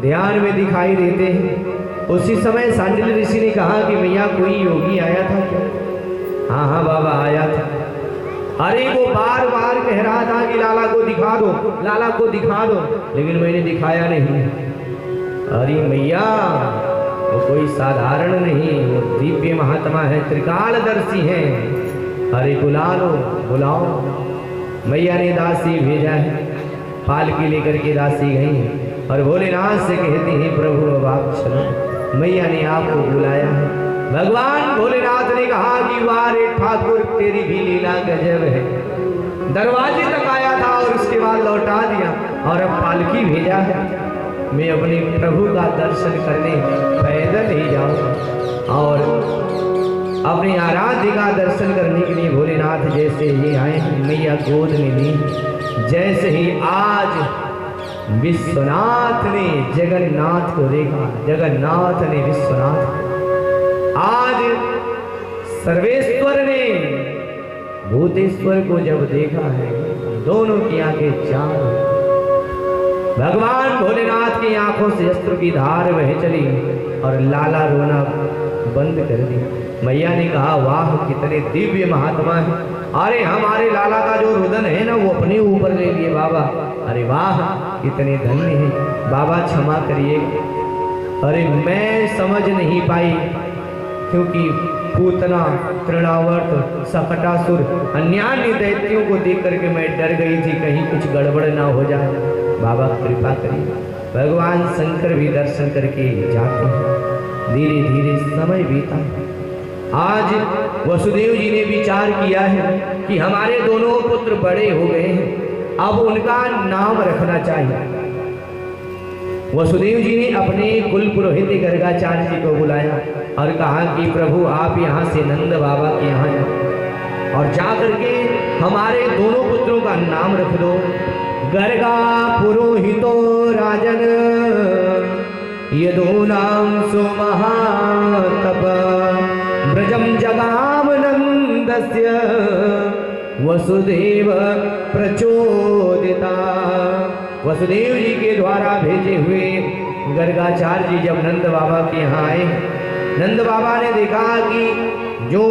ध्यान में दिखाई देते हैं। उसी समय सांडिल्य ऋषि ने कहा कि मैया कोई योगी आया था क्या? हाँ हाँ बाबा आया था। अरे वो बार बार कह रहा था कि लाला को दिखा दो, लाला को दिखा दो, लेकिन मैंने दिखाया नहीं। अरे मैया वो कोई साधारण नहीं, वो दिव्य महात्मा है, त्रिकालदर्शी है। अरे बुला लो, बुलाओ। मैया ने दासी भेजा है, पालकी लेकर के दासी गई और भोलेनाथ से कहते हैं प्रभु अब आप चलो। मैया ने आपको बुलाया है। भगवान भोलेनाथ ने कहा कि वाह रे ठाकुर तेरी भी लीला गजब है। दरवाजे तक आया था और उसके बाद लौटा दिया और अब पालकी भेजा है। मैं अपने प्रभु का दर्शन करने पैदल ही जाऊं और अपने आराध्य का दर्शन करने के लिए भोलेनाथ जैसे ये आए हैं, मैया गोद में ली। जैसे ही आज विश्वनाथ ने जगन्नाथ को देखा, जगन्नाथ ने विश्वनाथ, आज सर्वेश्वर ने भूतेश्वर को जब देखा है, दोनों की आंखें चार। भगवान भोलेनाथ की आंखों से अश्रु की धार बह चली और लाला रोना बंद कर दी। मैया ने कहा वाह कितने दिव्य महात्मा है। अरे हमारे लाला का जो रुदन है ना वो अपने ऊपर ले लिए बाबा। अरे वाह कितने धन्य हैं बाबा, क्षमा करिए। अरे मैं समझ नहीं पाई क्योंकि पूतना, तृणावर्त, सकटासुर, अन्यान्य दैत्यों को देख करके मैं डर गई थी कहीं कुछ गड़बड़ ना हो जाए। बाबा कृपा करिए। भगवान शंकर भी दर्शन करके जाते हैं। धीरे धीरे समय बीता। आज वसुदेव जी ने विचार किया है कि हमारे दोनों पुत्र बड़े हो गए हैं, अब उनका नाम रखना चाहिए। वसुदेव जी ने अपने कुल पुरोहित गर्गाचार्य जी को बुलाया और कहा कि प्रभु आप यहाँ से नंद बाबा के यहाँ जाओ और जा करके हमारे दोनों पुत्रों का नाम रख दो। गर्गा पुरोहितो राजन यदूनां सुमहातप ब्रजम जगाम नंदस्य वसुदेव प्रचोदिता। वसुदेव जी के द्वारा भेजे हुए गर्गाचार्य जी जब नंद बाबा के यहाँ आए, नंद बाबा ने देखा कि जो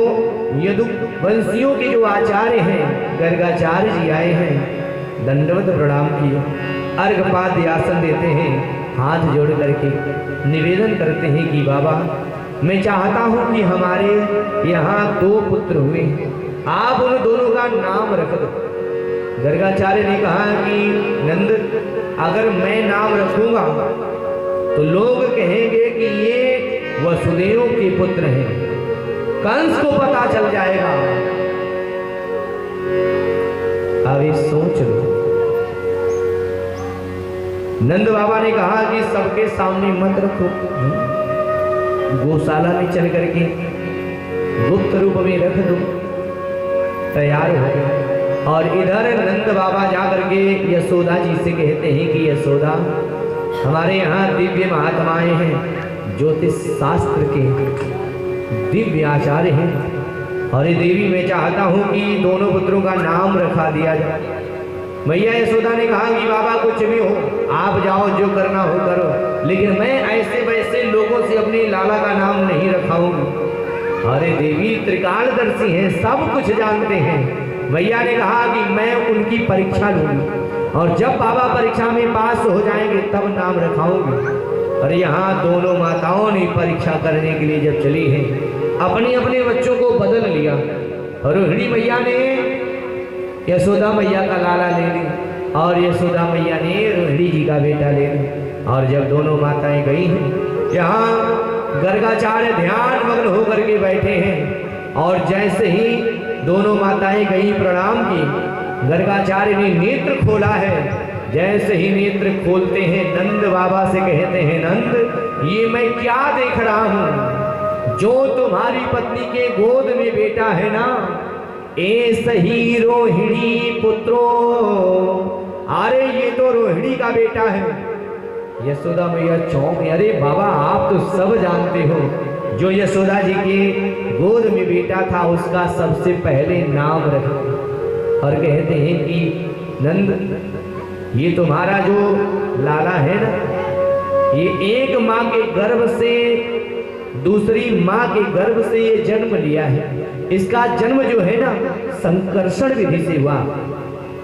यदु वंशियों के जो आचार्य हैं गर्गाचार्य जी आए हैं, दंडवत प्रणाम किए, अर्घपाद आसन देते हैं, हाथ जोड़ करके निवेदन करते हैं कि बाबा मैं चाहता हूं कि हमारे यहाँ दो पुत्र हुए, आप उन दोनों का नाम रख दो। गर्गाचार्य ने कहा कि नंद अगर मैं नाम रखूंगा तो लोग कहेंगे कि ये वसुदेव के पुत्र हैं, कंस को पता चल जाएगा। अभी सोच लो। नंद बाबा ने कहा कि सबके सामने मत रखो, गौशाला में चल करके गुप्त रूप में रख दो। तैयार हो गए और इधर नंद बाबा जाकर के यशोदा जी से कहते हैं कि यशोदा हमारे यहाँ दिव्य महात्माएं हैं, ज्योतिष शास्त्र के दिव्य आचार्य हैं और ये देवी मैं चाहता हूँ कि दोनों पुत्रों का नाम रखा दिया जाए। मैया यशोदा ने कहा कि बाबा कुछ भी हो आप जाओ, जो करना हो करो, लेकिन मैं ऐसे वैसे लोगों से अपने लाला का नाम नहीं रखाऊंगी। अरे देवी त्रिकालदर्शी हैं, सब कुछ जानते हैं। मैया ने कहा कि मैं उनकी परीक्षा लूंगी और जब बाबा परीक्षा में पास हो जाएंगे तब नाम रखाऊंगी। और यहाँ दोनों माताओं ने परीक्षा करने के लिए जब चली हैं, अपने अपने बच्चों को बदल लिया। रोहिणी मैया ने यशोदा मैया का लाला ले लिया और यशोदा मैया ने रोहिणी जी का बेटा ले लिया। और जब दोनों माताएं गई हैं, यहाँ गर्गाचार्य ध्यान मग्न होकर के बैठे हैं और जैसे ही दोनों माताएं गई प्रणाम की, गर्गाचार्य ने नेत्र खोला है। जैसे ही नेत्र खोलते हैं नंद बाबा से कहते हैं नंद ये मैं क्या देख रहा हूँ, जो तुम्हारी पत्नी के गोद में बेटा है ना, ऐसे ही रोहिणी पुत्रो, अरे ये तो रोहिणी का बेटा है। यशोदा मैया चौंक, अरे बाबा आप तो सब जानते हो, जो यशोदा जी के गोद में बेटा था उसका सबसे पहले नाम रखा। और कहते हैं कि नंद ये तुम्हारा जो लाला है ना, ये एक माँ के गर्भ से दूसरी माँ के गर्भ से ये जन्म लिया है। इसका जन्म जो है ना संकर्षण विधि से हुआ,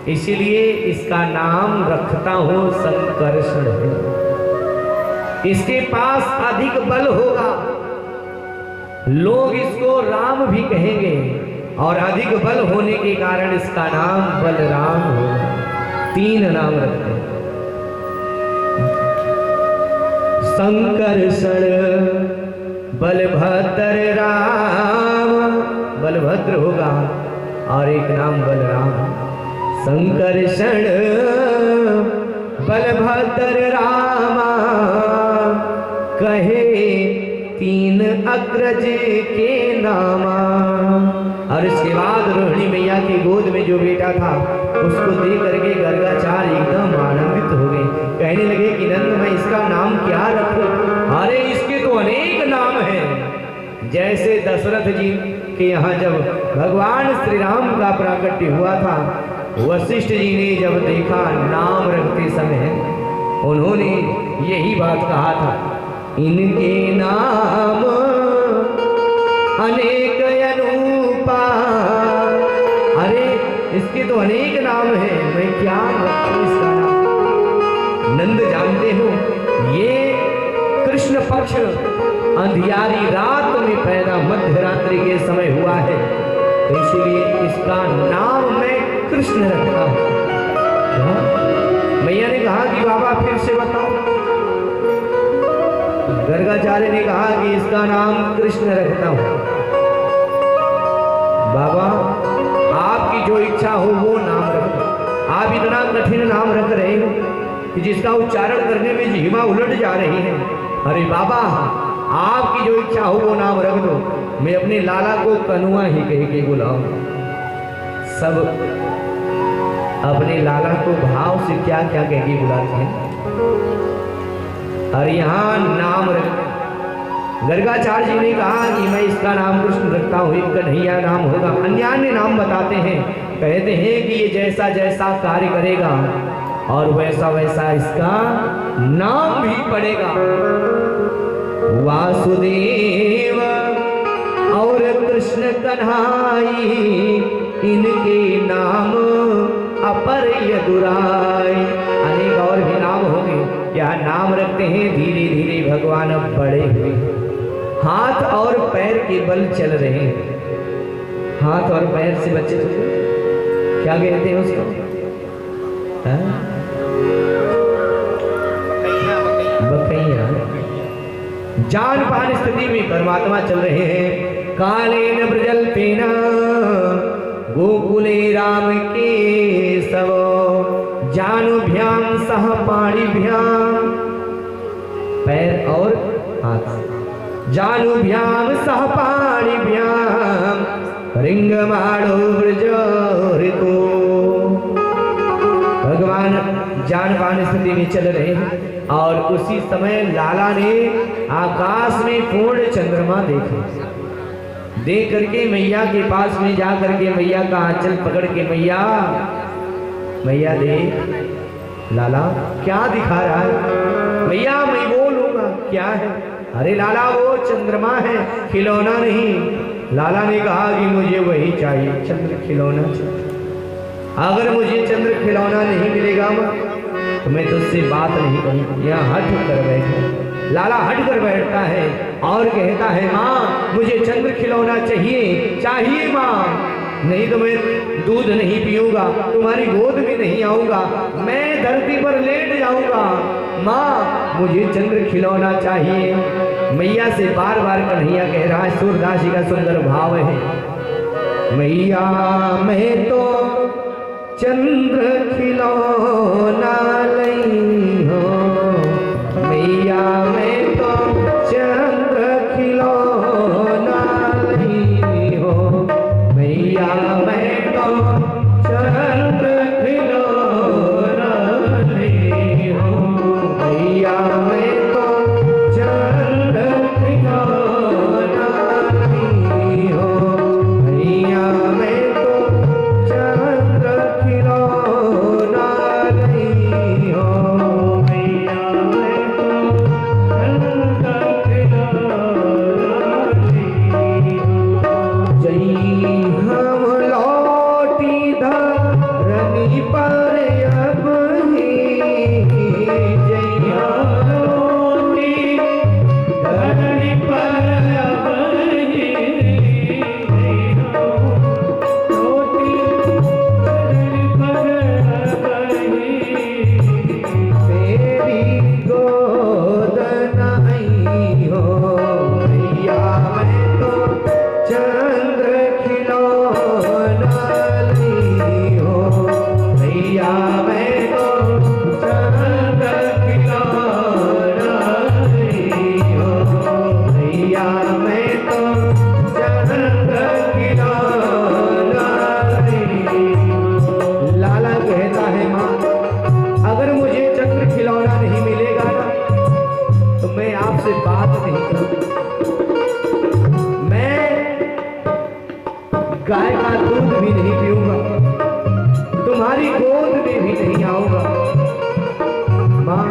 इसीलिए इसका नाम रखता हूं संकर्षण है। इसके पास अधिक बल होगा, लोग इसको राम भी कहेंगे, और अधिक बल होने के कारण इसका नाम बलराम होगा। 3 नाम रखते हैं, संकर्षण बलभद्र राम, बलभद्र होगा, और एक नाम बलराम। संकर्षण बलभद्र रामा, कहे 3 अग्रज के नामा। और इसके बाद रोहिणी मैया की गोद में जो बेटा था उसको देख करके गर्गाचार्य एकदम आनंदित हो गए। कहने लगे कि नंद मैं इसका नाम क्या रखूं? अरे इसके तो अनेक नाम हैं। जैसे दशरथ जी के यहाँ जब भगवान श्री राम का प्राकट्य हुआ था, वशिष्ठ जी ने जब देखा नाम रखते समय उन्होंने यही बात कहा था, इनके नाम अनेक अनूपा। अरे इसके तो अनेक नाम हैं, मैं क्या रखूं इसका नाम? नंद जानते हो ये कृष्ण पक्ष अंधियारी रात में पैदा मध्य रात्रि के समय हुआ है, तो इसलिए इसका नाम मैं कृष्ण रखता हूं। मैया ने कहा कि बाबा फिर से बताओ। गर्गाचार्य ने कहा कि इसका नाम कृष्ण रखता हूं। बाबा आपकी जो इच्छा हो वो नाम रखो। आप इतना कठिन नाम रख रहे हो कि जिसका उच्चारण करने में जिह्वा उलट जा रही है। अरे बाबा आपकी जो इच्छा हो वो नाम रख दो, मैं अपने लाला को कनुआ ही कह के बुलाऊं। सब अपने लाला को भाव से क्या क्या कह के बुलाते हैं, और यहाँ नाम रख। गर्गाचार्य जी ने कहा कि मैं इसका नाम कृष्ण रखता हूँ, एक कन्हैया नाम होगा। अन्य नाम बताते हैं, कहते हैं कि ये जैसा जैसा कार्य करेगा और वैसा वैसा इसका नाम भी पड़ेगा। वासुदेव और कृष्ण कन्हाई, इनके नाम अपर यदुराई। अनेक और भी नाम होंगे, क्या नाम रखते हैं। धीरे धीरे भगवान अब बड़े हुए, हाथ और पैर के बल चल रहे हैं। हाथ और पैर से बच्चे तो क्या कहते हैं उसको? बकैया। जान पान स्थिति में परमात्मा चल रहे हैं। कालेन ब्रजल्पेना गोकुले राम के सब, जानुभ्याम सह पाणिभ्याम, पैर और हाथ, जानुभ्याम सह पाणिभ्याम, रिंगमाणो ब्रज ऋतु। भगवान जानपान स्थिति में चल रहे हैं, और उसी समय लाला ने आकाश में पूर्ण चंद्रमा देखा। देख करके मैया के पास में जा करके मैया का आंचल पकड़ के, मैया मैया देख लाला क्या दिखा रहा है। मैया मैं बोलूंगा क्या है? अरे लाला वो चंद्रमा है, खिलौना नहीं। लाला ने कहा कि मुझे वही चाहिए, चंद्र खिलौना चाहिए। अगर मुझे चंद्र खिलौना नहीं मिलेगा तो मैं तुझसे बात नहीं करूँ। यहाँ हट कर बैठा। लाला हट कर बैठता है और कहता है, माँ मुझे चंद्र खिलौना चाहिए, चाहिए माँ, नहीं तो मैं दूध नहीं पीऊंगा, तुम्हारी गोद में नहीं आऊंगा, मैं धरती पर लेट जाऊंगा। माँ मुझे चंद्र खिलौना चाहिए। मैया से बार बार कन्हैया कह रहा है। सूरदास जी का सुंदर भाव है, मैया मैं तो चंद्र खिलौना लई हो, मैया मैं तो चंद्र खिलौना लई हो, मैया मैं तो चंद्र खिलौना लई हो, मैया मैं तो चंद्र खिलौना लई हो, मैया मैं तो चंद्र खिलौना लई हो। दूध भी नहीं पीऊंगा, तुम्हारी गोद में भी नहीं आऊंगा। माँ,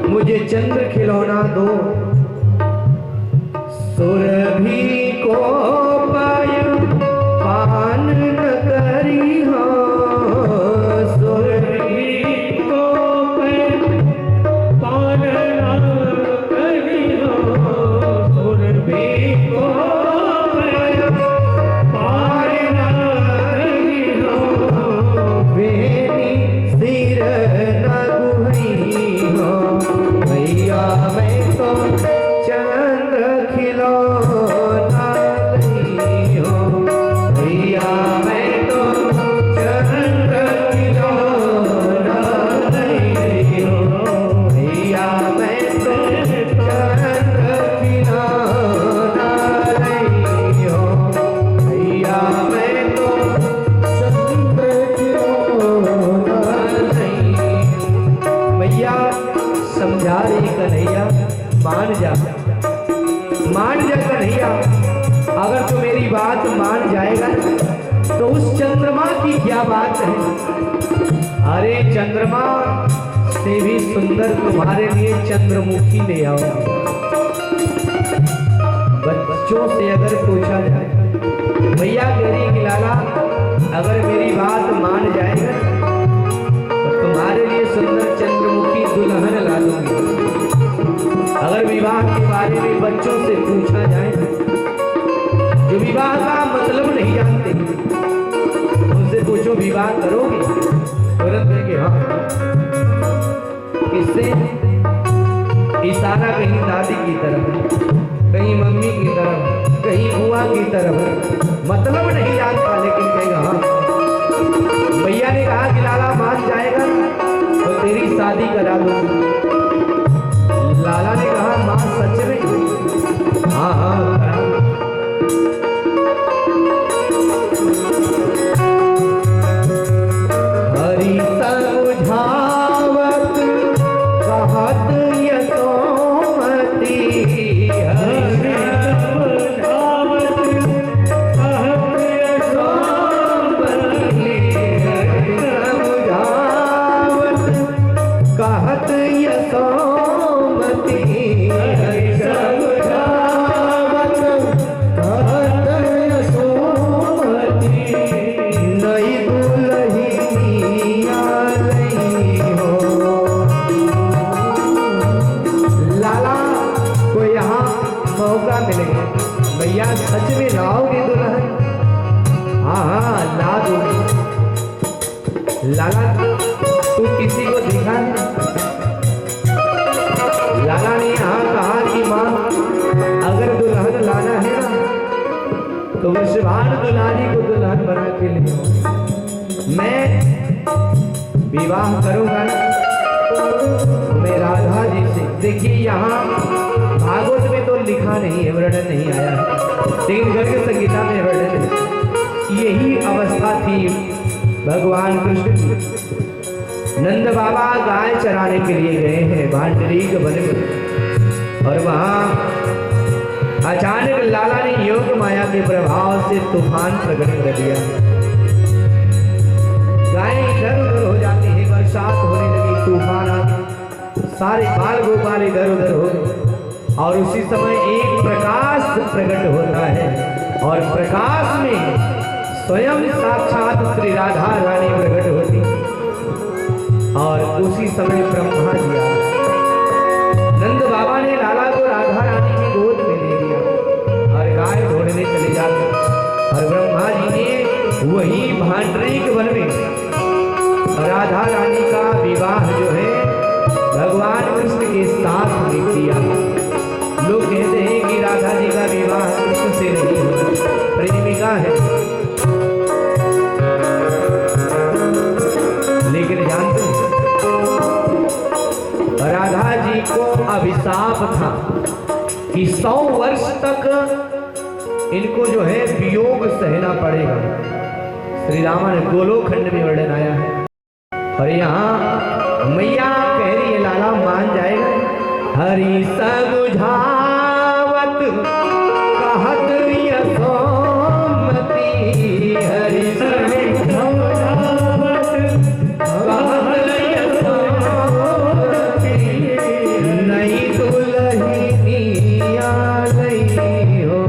मुझे चंद्र खिलौना दो। सुरभि को पाय पान न करी हो, सुरभि को पान न करी हो, सुरभि को पान न करी हो, बेनी सिर न गुहरी हो। भैया मैं तो चंद्र खिलौना नहीं हो, भैया मैं तो चंद्र खिलौना नहीं हो, भैया मैं तो चंद्र खिलौना नहीं हो, भैया मैं तो चंद्र खिलौना नहीं। भैया समझा रही कन्हैया, मान जा कन्हैया, अगर तू मेरी बात मान जाएगा तो उस चंद्रमा की क्या बात है। अरे चंद्रमा से भी सुंदर तुम्हारे लिए चंद्रमुखी ले आओ। बच्चों से अगर पूछा जाए, भैया कह रही कि लाला अगर मेरी बात मान जाएगा तो तुम्हारे लिए सुंदर चंद्रमुखी दुल्हन ला दूंगी। अगर विवाह के बारे में बच्चों से पूछा जाए, जो विवाह का मतलब नहीं जानते, उनसे पूछो विवाह करोगे, तुरंत कहेंगे हाँ। इससे इशारा कहीं दादी की तरफ, कहीं मम्मी की तरफ, कहीं बुआ की तरफ, मतलब नहीं जानता लेकिन कहेगा हाँ। भैया ने कहा कि लाला मान जाएगा तो तेरी शादी करा दूंगा। लाला ने कहा मां सच में? हाँ हाँ। हरि समझावत कहत यशोमती, हरि समझावत कहत यशोमती, हरि समझावत कहत यशोमती, हरि समझावत कहत यशोमती, नई दुल्हनिया नहीं हो। लाला को यहाँ मौका मिलेगा, भैया सच में लाओगे दुल्हन? हाँ हाँ ला दूंगी। लाला तू किसी को दिखा नहीं। लाला ने यहाँ कहा कि माँ अगर दुल्हन लाना है ना तो वृषभान दुल्हानी को दुल्हन बना के ले आओ। मैं विवाह करूंगा ना मैं राधा जी से। देखिए यहाँ भागवत में तो लिखा नहीं है, वर्णन नहीं आया है, लेकिन गर्ग संगीता में वर्णन है। यही अवस्था थी भगवान कृष्ण की। नंद बाबा गाय चराने के लिए गए हैं भांडरीक वन में, और वहां अचानक लाला ने योग माया के प्रभाव से तूफान प्रकट कर दिया। गाय इधर उधर हो जाती है, बरसात होने लगी, तूफान आ गया, सारे बाल गोपाल इधर उधर हो गए। और उसी समय एक प्रकाश प्रकट होता है, और प्रकाश में स्वयं साक्षात श्री राधा रानी प्रकट होती, और उसी समय ब्रह्मा जी आए। नंद बाबा ने लाला को राधा रानी की गोद में ले लिया और गाय ढूंढने चले जाते, और ब्रह्मा जी ने वही भांडरीक वन में राधा रानी का विवाह जो है भगवान कृष्ण के साथ में किया। लोग कहते हैं कि राधा जी का विवाह कृष्ण से नहीं होता, प्रेमिका है, लेकिन जानते हैं राधा जी को अभिशाप था कि 100 वर्ष तक इनको जो है वियोग सहना पड़ेगा। श्री रामायण गोलोखंड में वर्णन आया है, और यहाँ मैया कह रही है लाला मान जाएगा। हरि समझावत कहत यशोमती, हरि सने नई दुल्हनिया गई हो।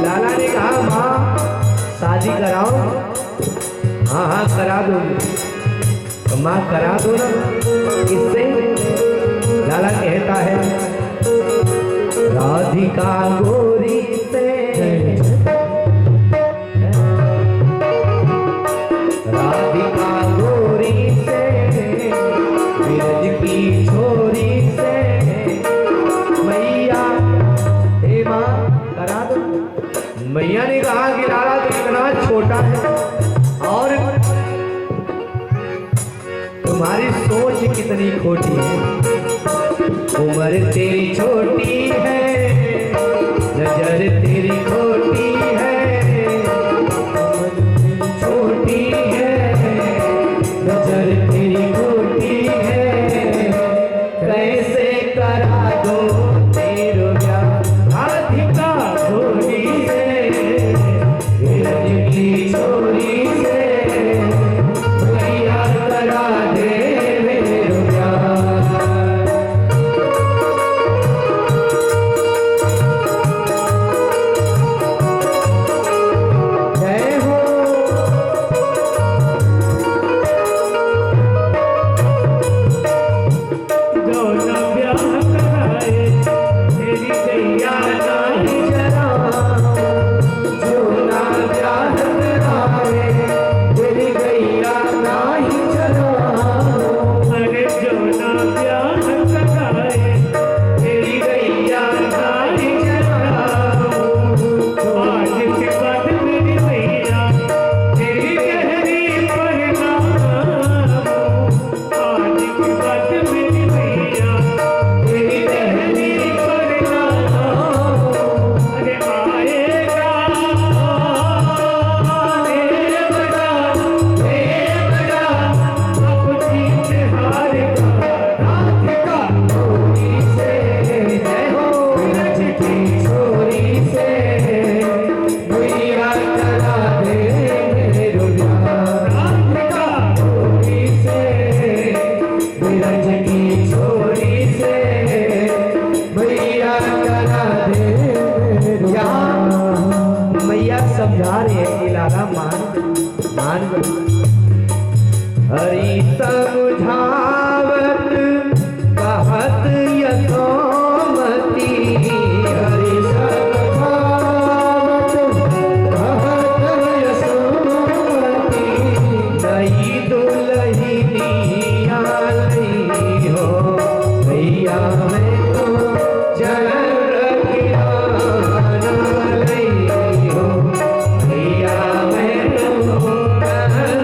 लाला ने कहा माँ शादी कराओ। हाँ हाँ करा दो तो माँ करा दो ना। इससे लाला कहता है राधिका गोरी से राधिका गोरी से बिरज की छोरी से मैया हे माँ करा दो। मैया ने कहा कि लाला तो इतना छोटा है और तुम्हारी सोच कितनी खोटी है। उम्र तेरी छोटी है नजर तेरी खोटी है। छोटी है नजर तेरी खोटी है। कैसे करा दो तेरो ब्याह राधिका गोरी से बिरज की छोरी से मैया करा दे मेरो ब्याह। समझा रहे हैं कि लाला मान हरि समझावत कहत यशोमती। हरि समझावत कहत यशोमती नई दुल्हनिया गई हो। भैया मैं तो चरण किराना लई हो। भैया मैं तो चरण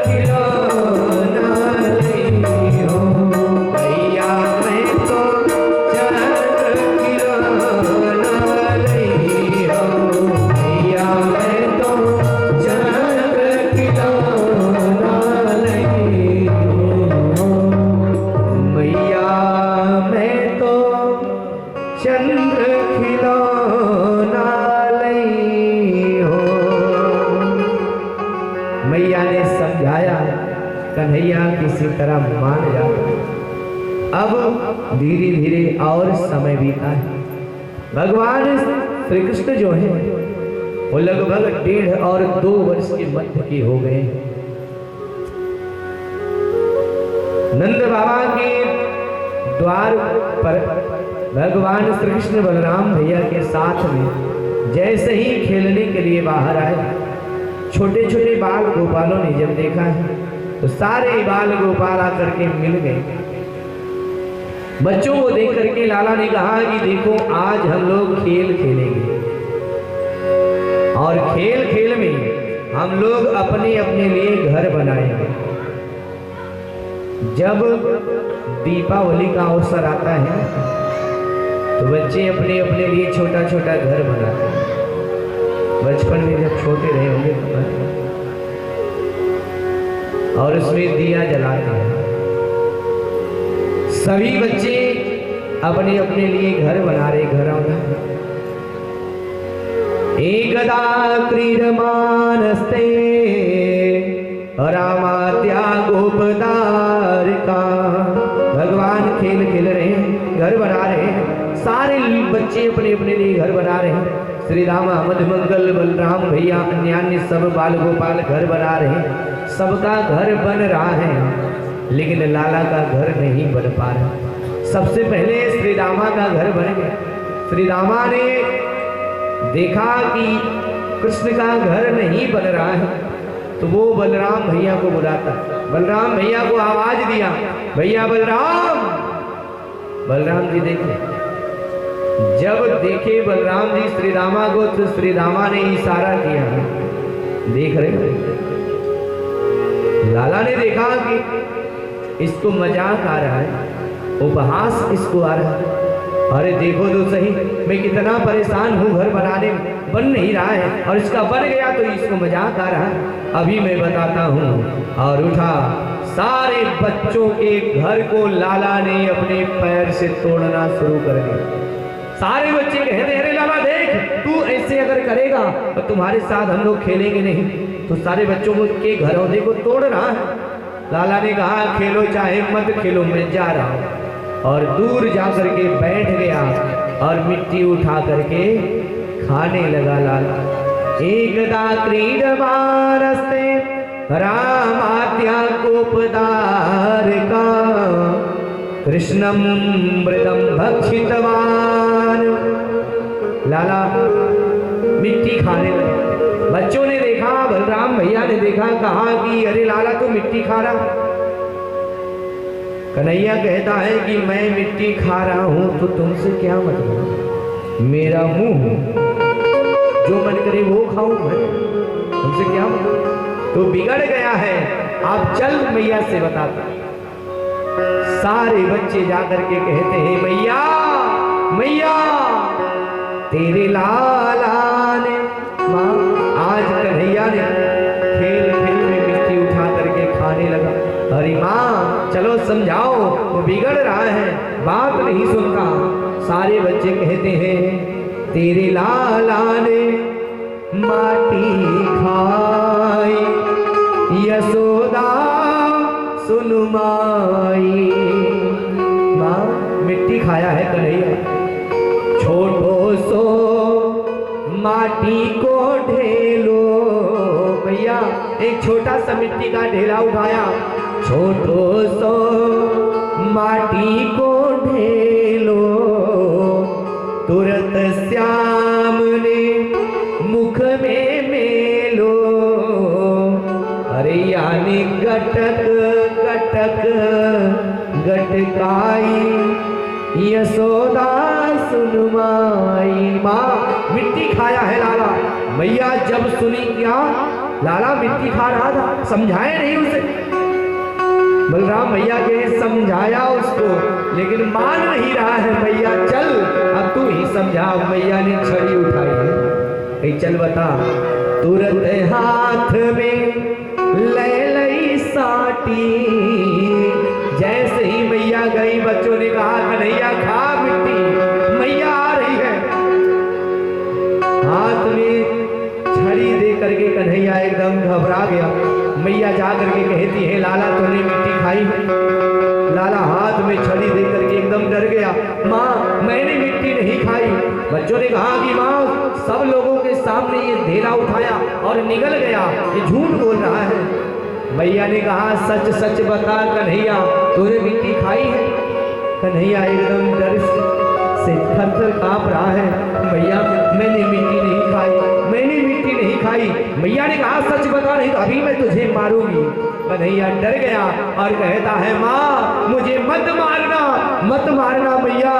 किराना लई हो। भैया मैं तो चरण किराना लई हो। भैया मैं तो चरण किराना लई हो। मैया मैं तो चंद्र खिलौना लई हो। मैया ने समझाया कन्हैया किसी तरह मान जा। अब धीरे धीरे और समय बीता है। भगवान श्री कृष्ण जो है वो लगभग 1.5 और 2 वर्ष के मध्य के हो गए। नंद बाबा के द्वार पर भगवान श्री कृष्ण बलराम भैया के साथ में जैसे ही खेलने के लिए बाहर आए, छोटे छोटे बाल गोपालों ने जब देखा है तो सारे बाल गोपाल आकर के मिल गए। बच्चों को देख करके लाला ने कहा कि देखो आज हम लोग खेल खेलेंगे और खेल खेल में हम लोग अपने अपने लिए घर बनाएंगे। जब दीपावली का अवसर आता है तो बच्चे अपने अपने लिए छोटा छोटा घर बनाते हैं। बचपन में जब छोटे रहे होंगे और उसमें दिया जलाते हैं। सभी बच्चे अपने अपने लिए घर बना रहे, घर एकदा क्रीडमानस्ते रामात्या गोपदारिका। भगवान खेल खेल रहे हैं, घर बना रहे हैं, सारे बच्चे अपने अपने लिए घर बना रहे हैं। श्री राम मध्य मंगल बलराम भैया अन्य सब बाल गोपाल घर बना रहे हैं, सबका घर बन रहा है, लेकिन लाला का घर नहीं बन पा रहा। सबसे पहले श्री रामा का घर बन गया। श्री रामा ने देखा कि कृष्ण का घर नहीं बन रहा है, तो वो बलराम भैया को बुलाता। बलराम भैया को आवाज दिया, भैया बलराम। बलराम जी देखे, जब देखे बलराम जी श्री रामा को, तो श्री रामा ने इशारा किया, देख रहे। लाला ने देखा कि इसको मजाक आ रहा है, उपहास इसको आ रहा है। अरे देखो तो सही, मैं कितना परेशान हूँ, घर बनाने बन नहीं रहा है, और इसका बन गया तो इसको मजाक आ रहा है। अभी मैं बताता हूँ। और उठा, सारे बच्चों के घर को लाला ने अपने पैर से तोड़ना शुरू कर दिया। सारे बच्चे कहते, अरे लाला देख, तू ऐसे अगर करेगा तो तुम्हारे साथ हम लोग खेलेंगे नहीं। तो सारे बच्चों को के घरौंदे को तोड़ रहा है। लाला ने कहा, खेलो चाहे मत खेलो, मैं जा रहा हूँ। और दूर जाकर के बैठ गया और मिट्टी उठा करके खाने लगा लाला। एकदा क्रीडमानस्ते रामात्या गोपदारिका। कृष्णं मृदं भक्षितवान। लाला मिट्टी खाने लगा। बच्चों ने देखा, बलराम भैया ने देखा, कहा कि अरे लाला तू मिट्टी खा रहा। कन्हैया कहता है कि मैं मिट्टी खा रहा हूं तो तुमसे क्या मतलब, मेरा मुंह जो मन करे वो खाऊं मैं, तुमसे क्या मतलब। तो बिगड़ गया है, आप चल मैया से बताता। सारे बच्चे जाकर के कहते हैं, मैया मैया तेरे लाला ने, माँ आज कन्हैया ने खेल खेल में मिट्टी उठा करके खाने लगा। अरे माँ चलो समझाओ, वो बिगड़ रहा है, बात नहीं सुनता। सारे बच्चे कहते हैं, तेरे लाला ने माटी खाई, यशोदा सुन माई। माँ मिट्टी खाया है कन्हैया, छोटो सो माटी को ढेलो। भैया एक छोटा सा मिट्टी का ढेला उठाया, छोटो सो माटी को ढेलो। तुरंत श्याम ने मुख में मेलो। अरे यानी गटक गटक गटकाई, यशोदा सुनमाई। माँ मिट्टी खाया है लाला। मैया जब सुनी, क्या लाला मिट्टी खा रहा था, समझाए नहीं उसे। बलराम भैया के समझाया उसको, लेकिन मान नहीं रहा है। मैया चल अब तू ही समझा। मैया ने छड़ी उठाई है, चल बता। तुरंत हाथ में ले लई साटी। जैसे ही मैया गई, बच्चों ने कहा, कन्हैया खा मिट्टी, मैया आ रही है। हाथ में छड़ी दे करके कन्हैया एकदम घबरा गया। मैया जा करके कहती है, लाला तूने मिट्टी खाई है। लाला हाथ में छड़ी दे करके एकदम डर गया। माँ मैंने मिट्टी नहीं खाई। बच्चों ने कहा कि माँ सब लोगों के सामने ये ढेला उठाया और निकल गया, ये झूठ बोल रहा है। मैया ने कहा, सच सच बता कन्हैया, तूने मिट्टी खाई है। कन्हैया एकदम डर से थर-थर कांप रहा है। भैया मैंने मिट्टी नहीं खाई, मैंने मिट्टी नहीं खाई। मैया ने कहा, सच बता, नहीं तो अभी मैं तुझे मारूंगी। कन्हैया डर गया और कहता है, माँ मुझे मत मारना, मत मारना मैया,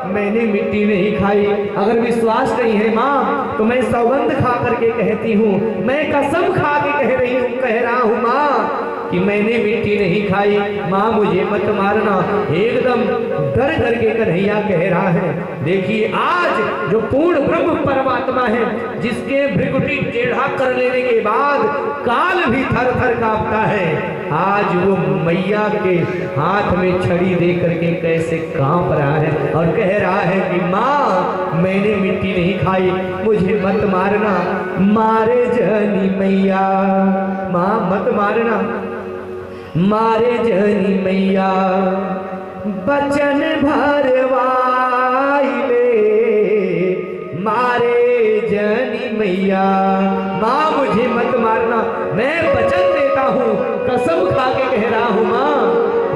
मैंने मिट्टी नहीं खाई। अगर विश्वास नहीं है माँ, तो मैं सौगंध खा करके कहती हूँ, मैं कसम खा के कह रहा हूँ माँ कि मैंने मिट्टी नहीं खाई। माँ मुझे मत मारना। एकदम डर करके कन्हैया कह रहा है। देखिए आज जो पूर्ण ब्रह्म परमात्मा है, जिसके भृकुटी टेढ़ा कर लेने के बाद काल भी थर थर कांपता है, आज वो मैया के हाथ में छड़ी दे करके कैसे कांप रहा है और कह रहा है कि माँ मैंने मिट्टी नहीं खाई, मुझे मत मारना, मारे जनी मैया, माँ मत मारना, मारे जनी मैया, बचन भरवाइले, मारे जनी मैया, माँ मुझे मत मारना, मैं वचन देता हूँ, कसम खा के कह रहा हूँ माँ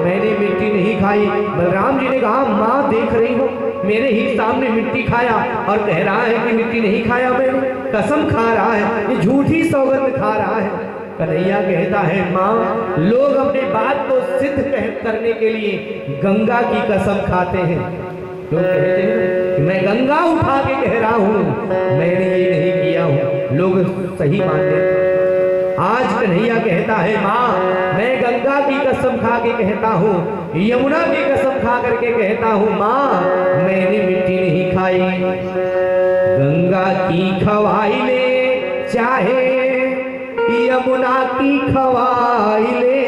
मैंने मिट्टी नहीं खाई। बलराम जी ने कहा माँ देख रही हो मेरे ही सामने मिट्टी खाया और कह रहा है कि मिट्टी नहीं खाया, मैंने कसम खा रहा है, ये झूठी सौगंध खा रहा है। कन्हैया कहता है माँ लोग अपने बात को सिद्ध करने के लिए गंगा की कसम खाते हैं, लोग कहते हैं कि मैं गंगा उठा के कह रहा हूँ मैंने ये नहीं किया हूँ, लोग सही मानते हैं। आज कन्हैया कहता है माँ मैं गंगा की कसम खा के कहता हूँ, यमुना की कसम खा करके कहता हूँ माँ मैंने मिट्टी नहीं खाई, गंगा की खवाई ले चाहे यमुना की खवाई ले,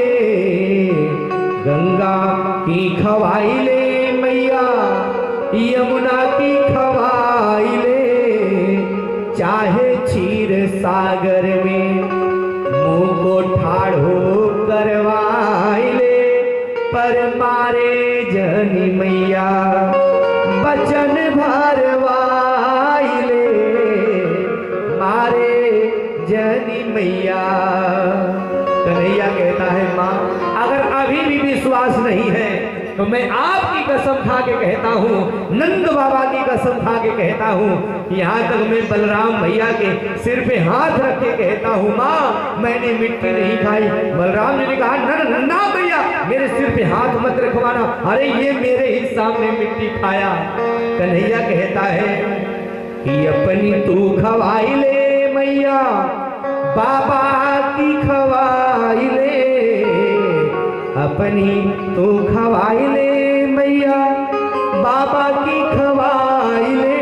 गंगा की खवाई ले मैया, यमुना की खवाई ले, चाहे क्षीर सागर में मुंह को ठाढ़ो करवाई ले, पर मारे जनी मैया, बचन भरवाई ले, मारे जनी मैया। कन्हैया कहता है माँ अगर अभी भी विश्वास नहीं है तो मैं आपकी कसम खा के कहता हूँ, नंद बाबा की कसम खा के कहता हूँ, यहाँ तक मैं बलराम भैया के सिर पे हाथ रख के कहता हूँ माँ मैंने मिट्टी नहीं खाई। बलराम जी ने कहा ना भैया मेरे सिर पे हाथ मत रखवाना, अरे ये मेरे ही सामने मिट्टी खाया। कन्हैया कहता है कि अपनी तू खवाई ले मैया, बाबा की खवाई ले, अपनी तो खवाई ले मैया, बाबा की खवाई ले,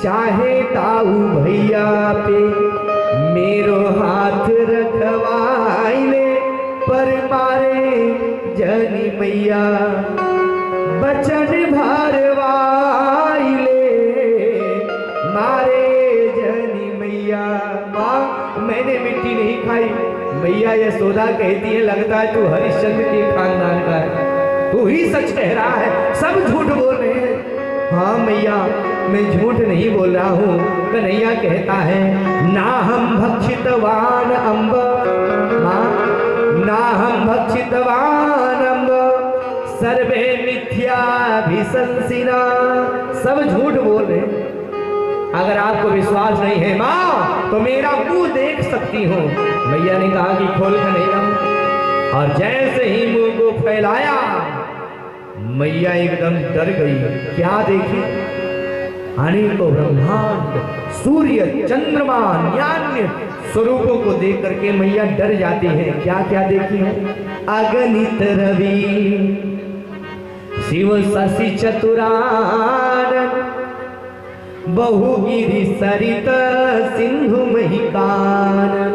चाहे ताऊ भैया पे मेरो हाथ रखवाई ले, पर मारे जनी मैया, बचन भरवाई ले, मारे जनी मैया। माँ मैंने मिट्टी नहीं खाई। मैया यशोदा कहती है लगता है तू हरिश्चंद्र के खानदान का है, तू ही सच कह रहा है, सब झूठ बोल रहे हैं। हाँ मैया मैं झूठ नहीं बोल रहा हूँ। कन्हैया कहता है ना हम भक्षितवान अम्ब, माँ ना हम भक्षितवान अम्ब, सर्वे मिथ्याभिशंसिना, सब झूठ बोल रहे हैं। अगर आपको विश्वास नहीं है माँ तो मेरा मुंह देख सकती हो। मैया ने कहा कि खोल कन्हैया, और जैसे ही मुंह को फैलाया मैया एकदम डर गई। क्या देखी? अनेकों ब्रह्मांड, सूर्य, चंद्रमा, अन्य स्वरूपों को देख करके मैया डर जाती है। क्या क्या देखी है? अगणित रवि, शिव शशि चतुरानन, बहुगिरि सरित सिंधु महिकानन,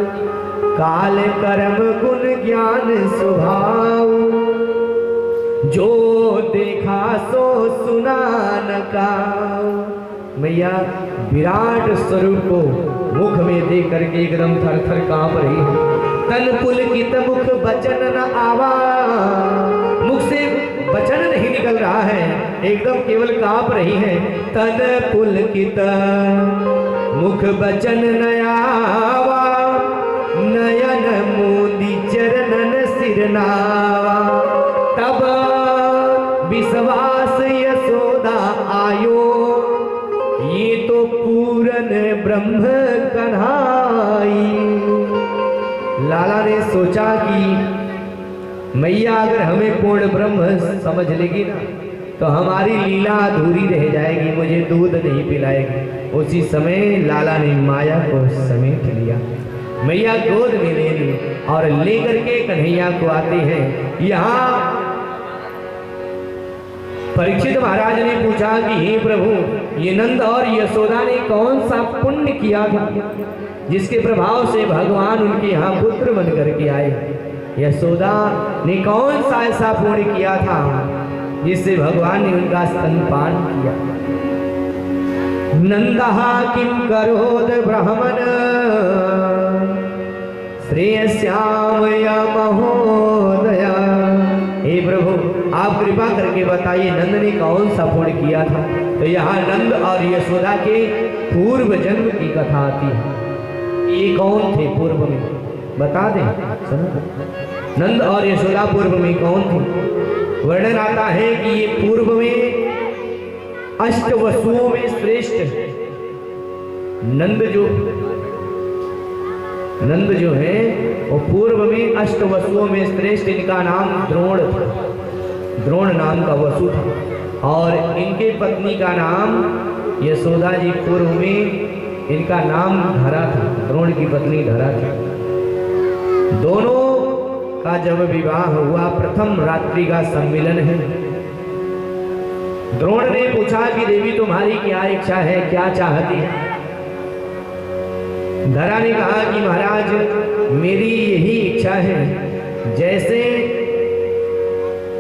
काल कर्म गुण ज्ञान स्वभाव, जो देखा सो सुना न काऊ। मैया विराट स्वरूप को मुख में देख करके एकदम थर थर कांप रही है। तन पुलकित मुख बचन न आवा, मुख से वचन नहीं निकल रहा है, एकदम केवल कांप रही है। तन पुलकित मुख बचन न आवा, नयन मोदी चरणन सिरनावा, तब विश्वास यशोदा आयो, ये तो पूरन ब्रह्म कन्हाई। लाला ने सोचा कि मैया अगर हमें पूर्ण ब्रह्म समझ लेगी ना तो हमारी लीला अधूरी रह जाएगी, मुझे दूध नहीं पिलाएगी। उसी समय लाला ने माया को समेट लिया, मैया गोद में ले ली और लेकर के कन्हैया को आते हैं। यहाँ परीक्षित महाराज ने पूछा कि हे प्रभु, ये नंद और यशोदा ने कौन सा पुण्य किया था जिसके प्रभाव से भगवान उनके यहाँ पुत्र बन करके आए। यशोदा ने कौन सा ऐसा पुण्य किया था जिससे भगवान ने उनका स्तनपान किया। नंदः किम करोद ब्राह्मण श्रेयस्यामय महोदया। हे प्रभु आप कृपा करके बताइए नंद ने कौन सा पुण्य किया था। तो यहाँ नंद और यशोदा के पूर्व जन्म की कथा आती है। ये कौन थे पूर्व में बता दें। सुनो नंद और यशोदा पूर्व में कौन थे। वर्णन आता है कि ये पूर्व में अष्ट वसुओं में श्रेष्ठ नंद जो है वो पूर्व में अष्ट वसुओं में श्रेष्ठ। इनका नाम द्रोण था। द्रोण नाम का वसु था और इनके पत्नी का नाम यशोदा जी। पूर्व में इनका नाम धरा था। द्रोण की पत्नी धरा थी। दोनों का जब विवाह हुआ प्रथम रात्रि का सम्मिलन है। द्रोण ने पूछा कि देवी तुम्हारी क्या इच्छा है, क्या चाहती है। धरा ने कहा कि महाराज मेरी यही इच्छा है जैसे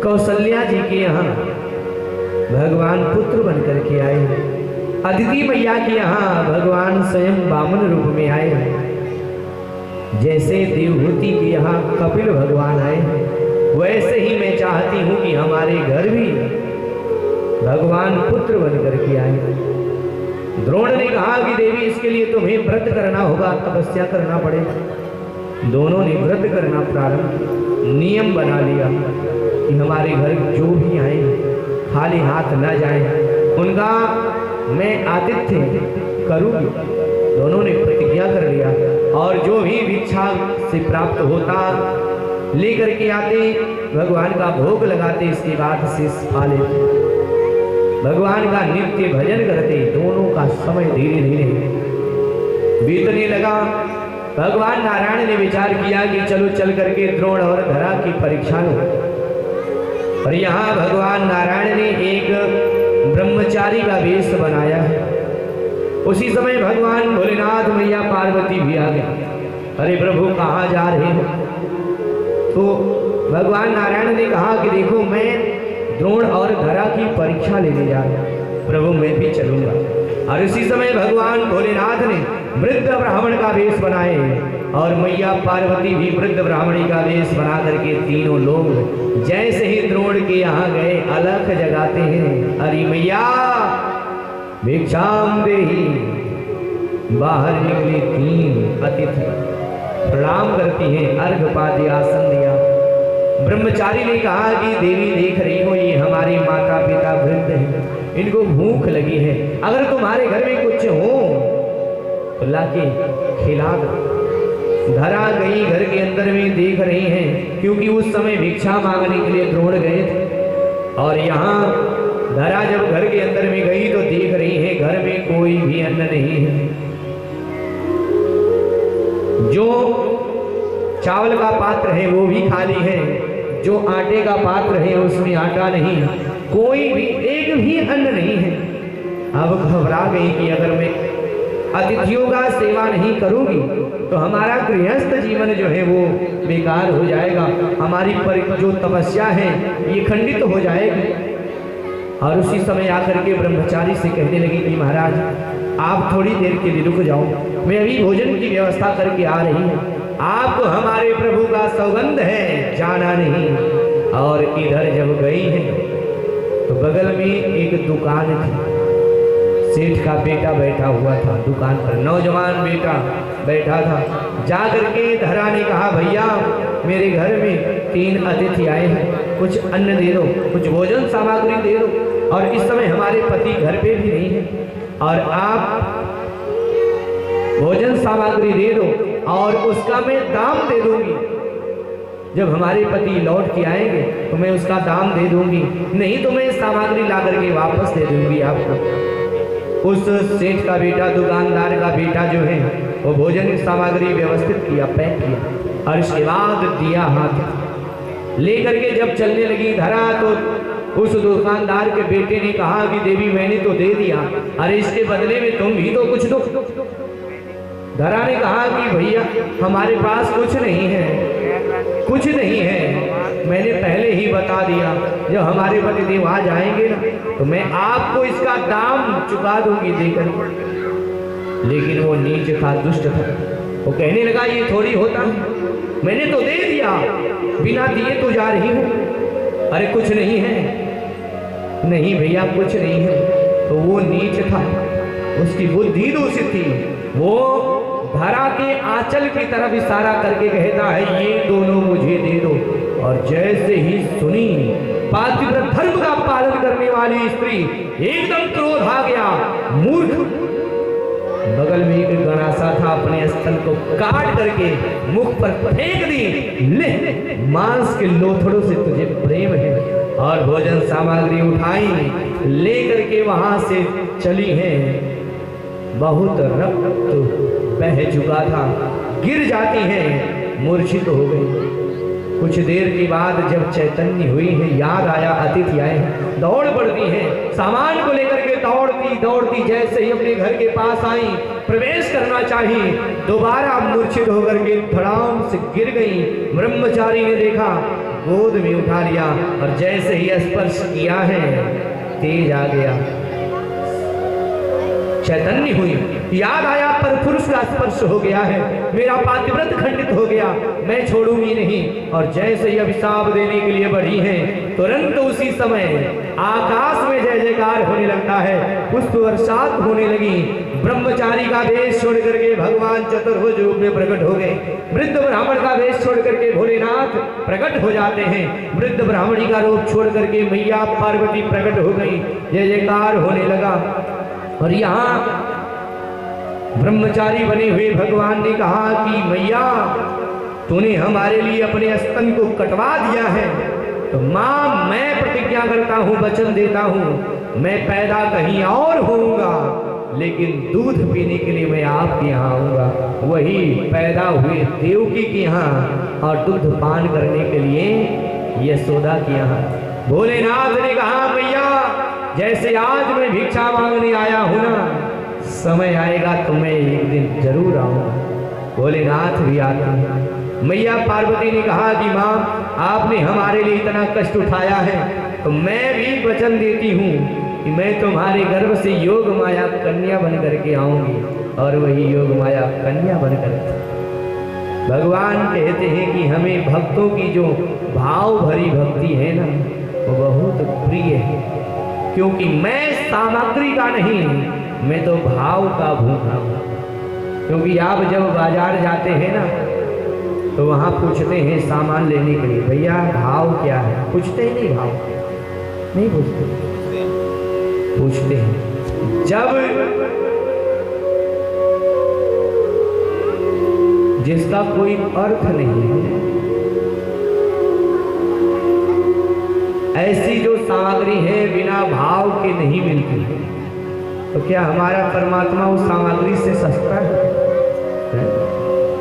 कौशल्या जी के यहाँ भगवान पुत्र बनकर के आए हैं, अदिति मैया के यहाँ भगवान स्वयं वामन रूप में आए हैं, जैसे देवहूति के यहाँ कपिल भगवान आए हैं, वैसे ही मैं चाहती हूँ कि हमारे घर भी भगवान पुत्र बनकर के आए। द्रोण ने कहा कि देवी इसके लिए तुम्हें व्रत करना होगा, तपस्या करना पड़ेगा। दोनों ने व्रत करना प्रारंभ, नियम बना लिया कि हमारे घर जो भी आए खाली हाथ न जाए, उनका मैं आतिथ्य करूंगी। दोनों ने प्रतिज्ञा कर लिया और जो भी भिक्षा से प्राप्त होता लेकर के आते, भगवान का भोग लगाते, इसके बाद से खा लेते, भगवान का नित्य भजन करते। दोनों का समय धीरे धीरे बीतने लगा। भगवान नारायण ने विचार किया कि चलो चल करके द्रोण और धरा की परीक्षा लो। और यहाँ भगवान नारायण ने एक ब्रह्मचारी का वेश बनाया है। उसी समय भगवान भोलेनाथ मैया पार्वती भी आ गए। अरे प्रभु कहाँ जा रहे हो। तो भगवान नारायण ने कहा कि देखो मैं द्रोण और धरा की परीक्षा लेने जा रहा हूं, प्रभु मैं भी चलूंगा। और इसी समय भगवान भोलेनाथ ने वृद्ध ब्राह्मण का वेश बनाए और मैया पार्वती भी वृद्ध ब्राह्मणी का वेश बना करके तीनों लोग जैसे ही द्रोण के यहाँ गए अलख जगाते हैं, अरे मैया भिक्षाम देहि। बाहर निकले तीन अतिथि प्रणाम करती हैं, अर्घपाद्य आसन दिया। ब्रह्मचारी ने कहा कि देवी देख रही हो ये हमारे माता पिता वृद्ध हैं, इनको भूख लगी है, अगर तुम्हारे घर में कुछ हो तो लाके खिला दो। धरा गई घर के अंदर में, देख रही हैं क्योंकि उस समय भिक्षा मांगने के लिए द्रोण गए थे। और यहाँ धरा जब घर के अंदर में गई तो देख रही है घर में कोई भी अन्न नहीं है। जो चावल का पात्र है वो भी खाली है, जो आटे का पात्र है उसमें आटा नहीं, कोई भी एक भी अन्न नहीं है। अब घबरा गई कि अगर मैं अतिथियों का सेवा नहीं करूंगी तो हमारा गृहस्थ जीवन जो है वो बेकार हो जाएगा, हमारी जो तपस्या है ये खंडित हो जाएगी। और उसी समय आकर के ब्रह्मचारी से कहने लगी कि महाराज आप थोड़ी देर के लिए रुक जाओ, मैं अभी भोजन की व्यवस्था करके आ रही हूँ। आपको हमारे प्रभु का सौगंध है, जाना नहीं। और इधर जब गई है तो बगल में एक दुकान थी, सेठ का बेटा बैठा हुआ था दुकान पर, नौजवान बेटा बैठा था। जा करके धरा ने कहा भैया मेरे घर में तीन अतिथि आए हैं, कुछ अन्न दे दो, कुछ भोजन सामग्री दे दो। और इस समय हमारे पति घर पे भी नहीं है और आप भोजन सामग्री दे दो और उसका मैं दाम दे दूंगी। जब हमारे पति लौट के आएंगे तो मैं उसका दाम दे दूंगी, नहीं तो मैं सामग्री ला करके वापस दे दूंगी आपको। उस सेठ का बेटा, दुकानदार का बेटा जो है वो भोजन सामग्री व्यवस्थित किया, पैक किया और इसके बाद दिया हाथ लेकर के जब चलने लगी धरा तो उस दुकानदार के बेटे ने कहा कि देवी मैंने तो दे दिया, अरे इसके बदले में तुम भी तो कुछ दो। धरा ने कहा कि भैया हमारे पास कुछ नहीं है, कुछ नहीं बता दिया जब हमारे पतिदेव आ जाएंगे ना तो मैं आपको इसका दाम चुका दूंगी देकर। लेकिन वो नीच था, दुष्ट था। वो कहने लगा ये थोड़ी होता है, मैंने तो दे दिया, बिना दिए तो जा रही हूँ। अरे कुछ नहीं है, नहीं भैया कुछ नहीं है। तो वो नीच था, उसकी बुद्धि दूषित थी। वो धरा के आंचल की तरफ इशारा करके कहता है ये दोनों मुझे दे दो। और जैसे ही सुनी पातिव्रत धर्म का पालन करने वाली स्त्री, एकदम क्रोध आ गया। मूर्ख, बगल में एक गणासा था, अपने स्थल को काट करके मुख पर फेंक दी। ले, मांस के लोथड़ों से तुझे प्रेम है। और भोजन सामग्री उठाई, लेकर के वहां से चली है। बहुत रक्त बह चुका था, गिर जाती है, मूर्छित हो गई। कुछ देर के बाद जब चैतन्य हुई है, याद आया अतिथि आए हैं, दौड़ पड़ती है, सामान को लेकर के दौड़ती दौड़ती जैसे ही अपने घर के पास आई, प्रवेश करना चाहिए, दोबारा मूर्छित होकर के धड़ाम से गिर गई। ब्रह्मचारी ने देखा, गोद में उठा लिया और जैसे ही स्पर्श किया है तेज आ गया, चैतन्य हुई, याद आया पर पुरुष का स्पर्श हो गया है, मेरा पातिव्रत खंडित हो गया, मैं छोड़ूंगी नहीं। और जैसे ही अभिशाप देने के लिए बढ़ी है, तुरंत उसी समय आकाश में जय जयकार होने लगता है, पुष्प वर्षात होने लगी। ब्रह्मचारी का वेश छोड़ करके भगवान चतुर्भुज रूप में प्रकट हो गए। वृद्ध ब्राह्मण का वेश छोड़ करके भोलेनाथ प्रकट हो जाते हैं। वृद्ध ब्राह्मणी का रूप छोड़ करके मैया पार्वती प्रकट हो गई, जय जयकार होने लगा। और यहाँ ब्रह्मचारी बने हुए भगवान ने कहा कि मैया तूने हमारे लिए अपने स्तन को कटवा दिया है, तो माँ मैं प्रतिज्ञा करता हूँ, वचन देता हूँ, मैं पैदा कहीं और होऊंगा, लेकिन दूध पीने के लिए मैं आपके यहाँ आऊँगा, वही पैदा हुए देवकी के यहाँ, और दूध पान करने के लिए यशोदा के यहाँ। भोलेनाथ ने कहा मैया जैसे आज मैं भिक्षा मांगने आया हूं ना, समय आएगा तो मैं एक दिन जरूर आऊंगा। भोलेनाथ भी आते हैं। मैया पार्वती ने कहा कि माँ आपने हमारे लिए इतना कष्ट उठाया है, तो मैं भी वचन देती हूँ कि मैं तुम्हारे गर्भ से योग माया कन्या बन करके आऊंगी, और वही योग माया कन्या बन करके। भगवान कहते हैं कि हमें भक्तों की जो भाव भरी भक्ति है ना, वो बहुत प्रिय है, क्योंकि मैं सामग्री का नहीं, मैं तो भाव का भूखा हूँ। क्योंकि आप जब बाजार जाते हैं ना तो वहाँ पूछते हैं सामान लेने के लिए, भैया भाव क्या है, पूछते ही नहीं, भाव नहीं पूछते, पूछते हैं जब जिसका कोई अर्थ नहीं है, ऐसी जो सामग्री है बिना भाव के नहीं मिलती है, तो क्या हमारा परमात्मा उस सामग्री से सस्ता है?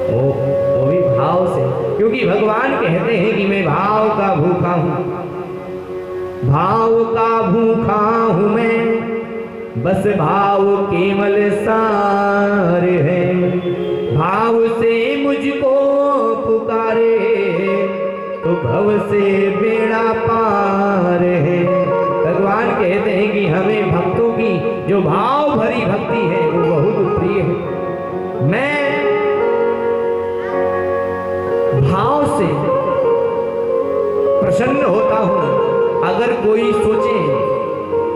वो भी भाव से, क्योंकि भगवान कहते हैं कि मैं भाव का भूखा हूँ, भाव का भूखा हूँ मैं, बस भाव केवल सार है, भाव से मुझको पुकारे तो भव से बेड़ा पार है। भगवान कहते हैं कि हमें भक्तों की जो भाव भरी भक्ति है वो बहुत प्रिय है। मैं भाव से प्रसन्न होता हूँ। अगर कोई सोचे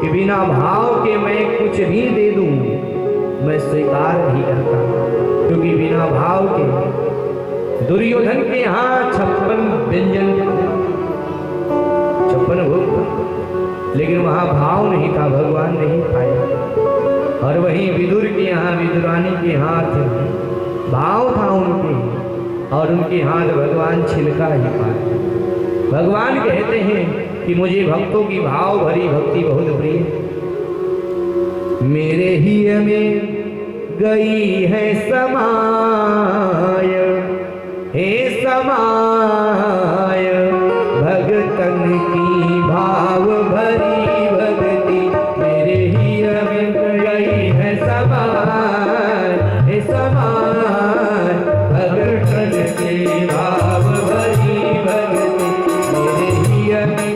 कि बिना भाव के मैं कुछ भी दे दूं, मैं स्वीकार नहीं करता, क्योंकि बिना भाव के दुर्योधन के यहाँ 56 व्यंजन, 56 भोग, लेकिन वहाँ भाव नहीं था, भगवान नहीं खाया। और वहीं विदुर के यहाँ, विदुरानी के हाथ भाव था उनके, और उनके हाथ भगवान छिलका ही पाए। भगवान कहते हैं कि मुझे भक्तों की भाव भरी भक्ति बहुत प्रिय। मेरे ही में गई है समाय, हे समाय भगतन की भाव भरी भक्ति, मेरे ही में गई है समाय, हे समाय भगतन की भाव भरी भक्ति, मेरे ही में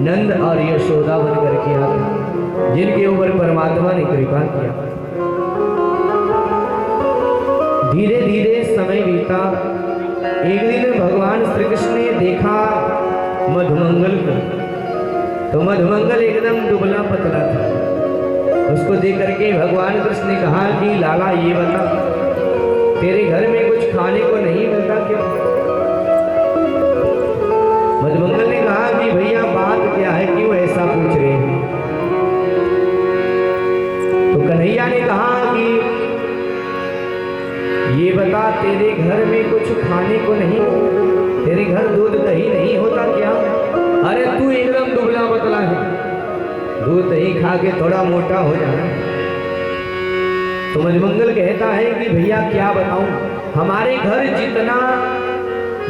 नंद और यशोदा बन करके आ गए, जिनके ऊपर परमात्मा ने कृपा किया। धीरे धीरे समय बीता। एक दिन भगवान श्री कृष्ण ने देखा मधुमंगल को, तो मधुमंगल एकदम दुबला पतला था। उसको देख करके भगवान कृष्ण ने कहा कि लाला ये बता, तेरे घर में कुछ खाने को नहीं मिलता क्या? मधुमंगल ने कहा कि भैया बात क्या है, क्यों ऐसा पूछ रहे हैं? तो कन्हैया ने कहा कि ये बता, तेरे घर में कुछ खाने को नहीं, तेरे घर दूध दही नहीं होता क्या? अरे तू एकदम दुबला पतला है, दूध दही खा के थोड़ा मोटा हो जाना। तो मधुमंगल कहता है कि भैया क्या बताऊं, हमारे घर जितना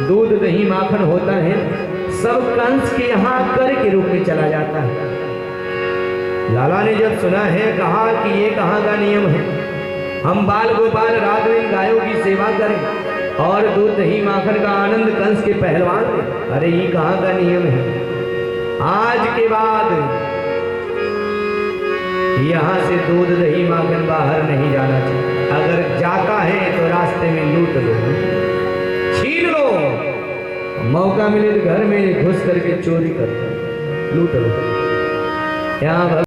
दूध दही माखन होता है सब कंस के यहाँ कर के रूप में चला जाता है। लाला ने जब सुना है कहा कि ये कहाँ का नियम है, हम बाल गोपाल रात दिन गायों की सेवा करें और दूध दही माखन का आनंद कंस के पहलवान दें? अरे ये कहाँ का नियम है? आज के बाद यहाँ से दूध दही माखन बाहर नहीं जाना चाहिए। अगर जाता है तो रास्ते में लूट लो, छीन लो, मौका मिले तो घर में घुस करके चोरी कर लूट लो। यहाँ